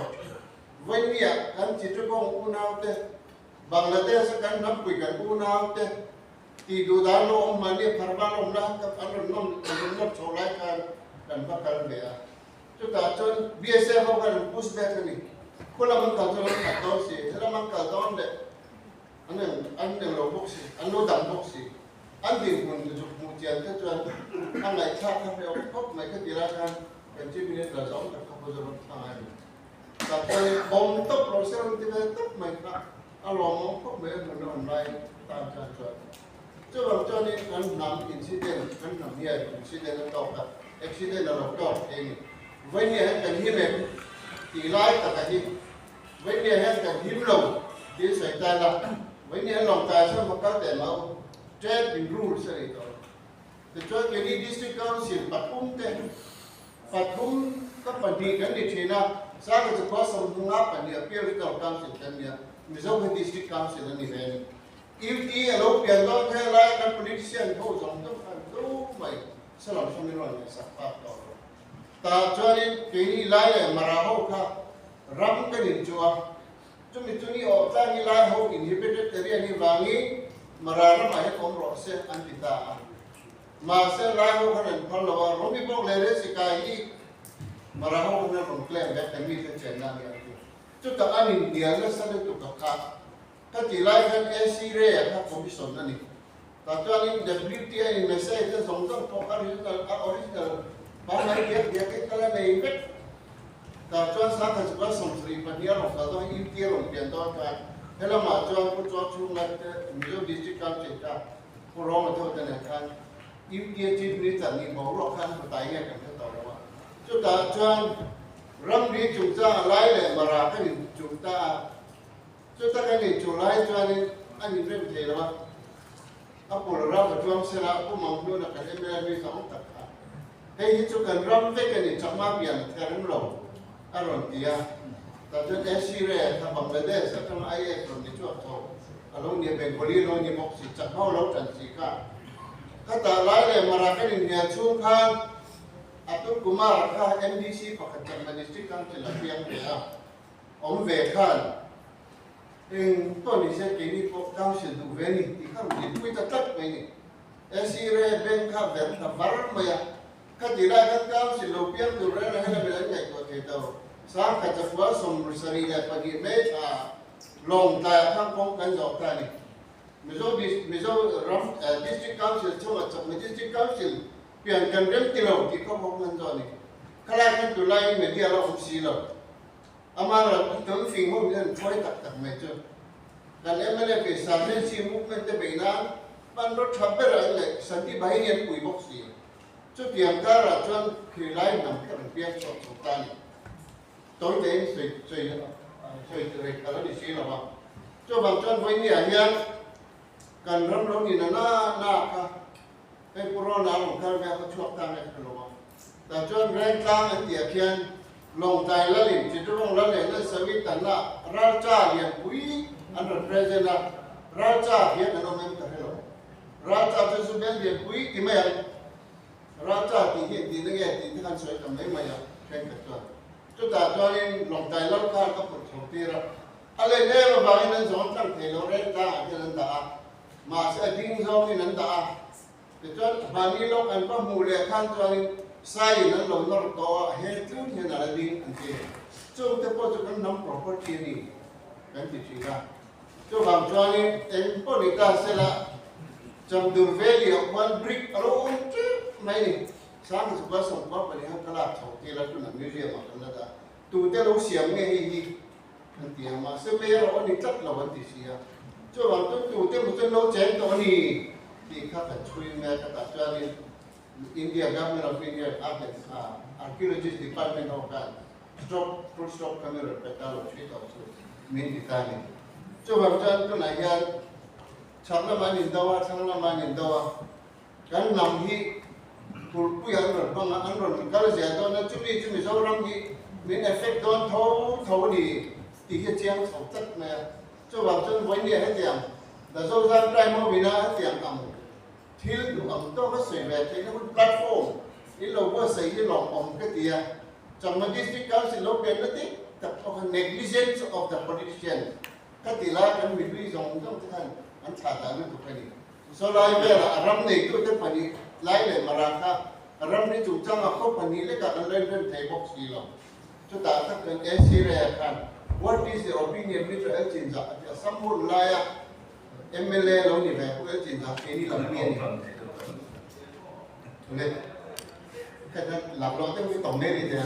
với như anh chỉ cho con u nào thế Bangladesh kan nắm quỷกันu nào thế thì đồ đá lô mà đi phá ba lồng ra các anh nó trổ lại kan bakal về chúng ta cho BSF không cần push back cái này, cô làm mình cần cho nó cắt đón gì, thế là mình cắt đón đấy, anh đừng lâu bốc gì, anh lâu đậm bốc gì, anh tìm nguồn chụp một chuyện thế cho anh lại cha không phải bốc mấy cái gì ra kan, cái chi phí là giống cả không bao giờ mình thằng anh, và cái bom tốc rồi sẽ làm thế tốc mấy cái, anh lo mong bốc mấy cái nó online tam cho chứ bằng cho nên anh nắm incident, anh nắm nhiều incident nó đọc cả, accident nó đọc cái với nhiều hơn cần hiếm em thì lái cả cái gì với nhiều hơn cần hiếm lòng thì xảy ra là với nhiều lòng tài sao mà các để máu trade in rules này thôi thì cho cái đi district council phạt cũng các bản địa cái địa chỉ nào sao cái có some đúng áp bản địa political council cái này mình giống cái district council này vậy if the lâu tiền đó theo lại các politician thôi giống tất cả đâu mày sao làm sao mình nói sắp pháp đó ta cho nên cái lai mà ra hậu ka ram cái điểm chùa chúng mình ở ta như lai hậu inhibited area như vangi mà ra nó phải không rõ sẽ antita mà sẽ lai hậu cái này còn là nó bị bóc lệ đấy cái gì mà ra hậu nó còn claim cái cái gì cái chuyện nào vậy chúng ta ăn India nó sẽ được tục khác cái chỉ lai cái AC area các commission này ta cho nên WTI này sẽ cái dòng dòng có cái original bảo này dia cái kala này biết ta cho sáng thành quá sòng sri phần nhiều lòng đó im tiêu lòng tiền đó cái thế là mà cho chung là nhiều district council ta cô rong mà thôi này kan im tiêu chỉ biết là những bảo lộc kan tại nghe cái tàu đó chúng ta cho ram đi chúng ta lái lại mà ra cái chúng ta cái này chúng lái cho anh nhìn thấy thế nào apa ram cái chúng sẽ là apa mong muốn là cái em đi sống tất cả cái chúng cần ram với cái này chẳng mà biển theo đúng rồi anh rồi kia ta cho cái Syria ta bằng cái đấy sẽ trong ai rồi đi chuột thôi along ni Bengali along ni mok si chắc mau lâu trần si cả các ta lái lại mà ra cái này nhà chung khang Atul Kumar ka MDC Pakatan District Council of Piang Pia ông về khan in tôi đi xem cái này có council du về này thì không biết tôi ta tắt mấy này SCRE bên ka về ta var mà ya cái gì là cái council of Piang du về là hay là bên này có thể đâu sáng cái tập huấn xong rồi là phải đi mấy long ta khang công cái dọc ta này Mizo district council chung ở trong district council pian kan rem tilo ki ko hong nan zoni kala kan tulai me dia lo si lo amara to fi mo ben foi tak me chu kan emele ke samne si movement te beina ban ro thabbe ra le santi bai yen pui bok si chu tiang ka ra chon khi lai nam ka pian so so ta ni tối đến rồi kala di si lo ba chu bang chon voi ni hian kan ram lo ni na ka cái corona lúc đó về có chuột tăng lên cái lỗ,แต่จนแรงกลางอันเดียเพียนลงใจละลิมจิตรงละเลยละสวิตันละราชาเรียนปุยอันนั้นเพรสเซนละราชาเพียนอันนั้นไม่ต้องให้หรอกราชาจะสุดเรียนปุยที่ไม่ยังราชาที่เห็นที่นั่งที่ที่ท่านสวยทำได้ไหมยังแข่งกันตัวจุดแต่จนลงใจละข้าก็ปวดท้องตีละอะไรเนี่ยเราบางนั้นสอนตั้งแต่เราแรงกลางที่นั่นตามาเสียดิ้งซ้อมที่นั่นตาแต่จนบางนี้เราอันก็มูลค่าจนใส่นั้นเรานรกตัวเห็นทุกเห็นอะไรดิ้งอันเดียวจนแต่พอจะกันน้ำ property นี่เป็นที่ชีระจนบางจนเอ็นพอดีตาเสร็จละจำดูเวลีออกวันบริกเราอุ้มจุ๊บไม่นี่สร้างสุขภาพสมบัติไปให้ตลาดชาวที่เราจุดนั้นมิวเซียมมากันแล้วจ้ะตัวเจ้าเราเสียงไงฮีอันเดียวมาซึ่งไม่เราอันนี้จัดเราวันที่เสียจนบางตัวเจ้าเราเราแจ้งตัวนี้ที่ข้าพเจ้าช่วยแม่ข้าพเจ้านี่ India Government of India Archaeologist Department of full stop camera petalo tweet of main ditani coba jangan kena yan sabna manin dawa kan namhi pulpu yang berbang anron kalau saya tahu nanti cumi seorang di main efek don tahu di tiga jam sautat na coba jangan buat dia hatiang dah seorang try mau bina hatiang kamu thiếu đủ ẩm to có sửa về thế nó platform cái lâu có xây cái lòng ẩm cái gì trong một district council lâu bên nó tiếp tập of negligence of the politician cái gì là cái mình đi dùng trong cái thằng anh trả giá nó thuộc cái gì sau lại về là ram này tôi cái phần gì lại để mà ra khác ram này chủ trang là không phần gì lấy cả anh lên thầy box gì rồi chúng ta các cái Syria kan what is the opinion Mr. Elchin za someone like MLA lo ni về cũng Elchin za cái đi làm biên này cái làm lo tới cái tổng này đi thế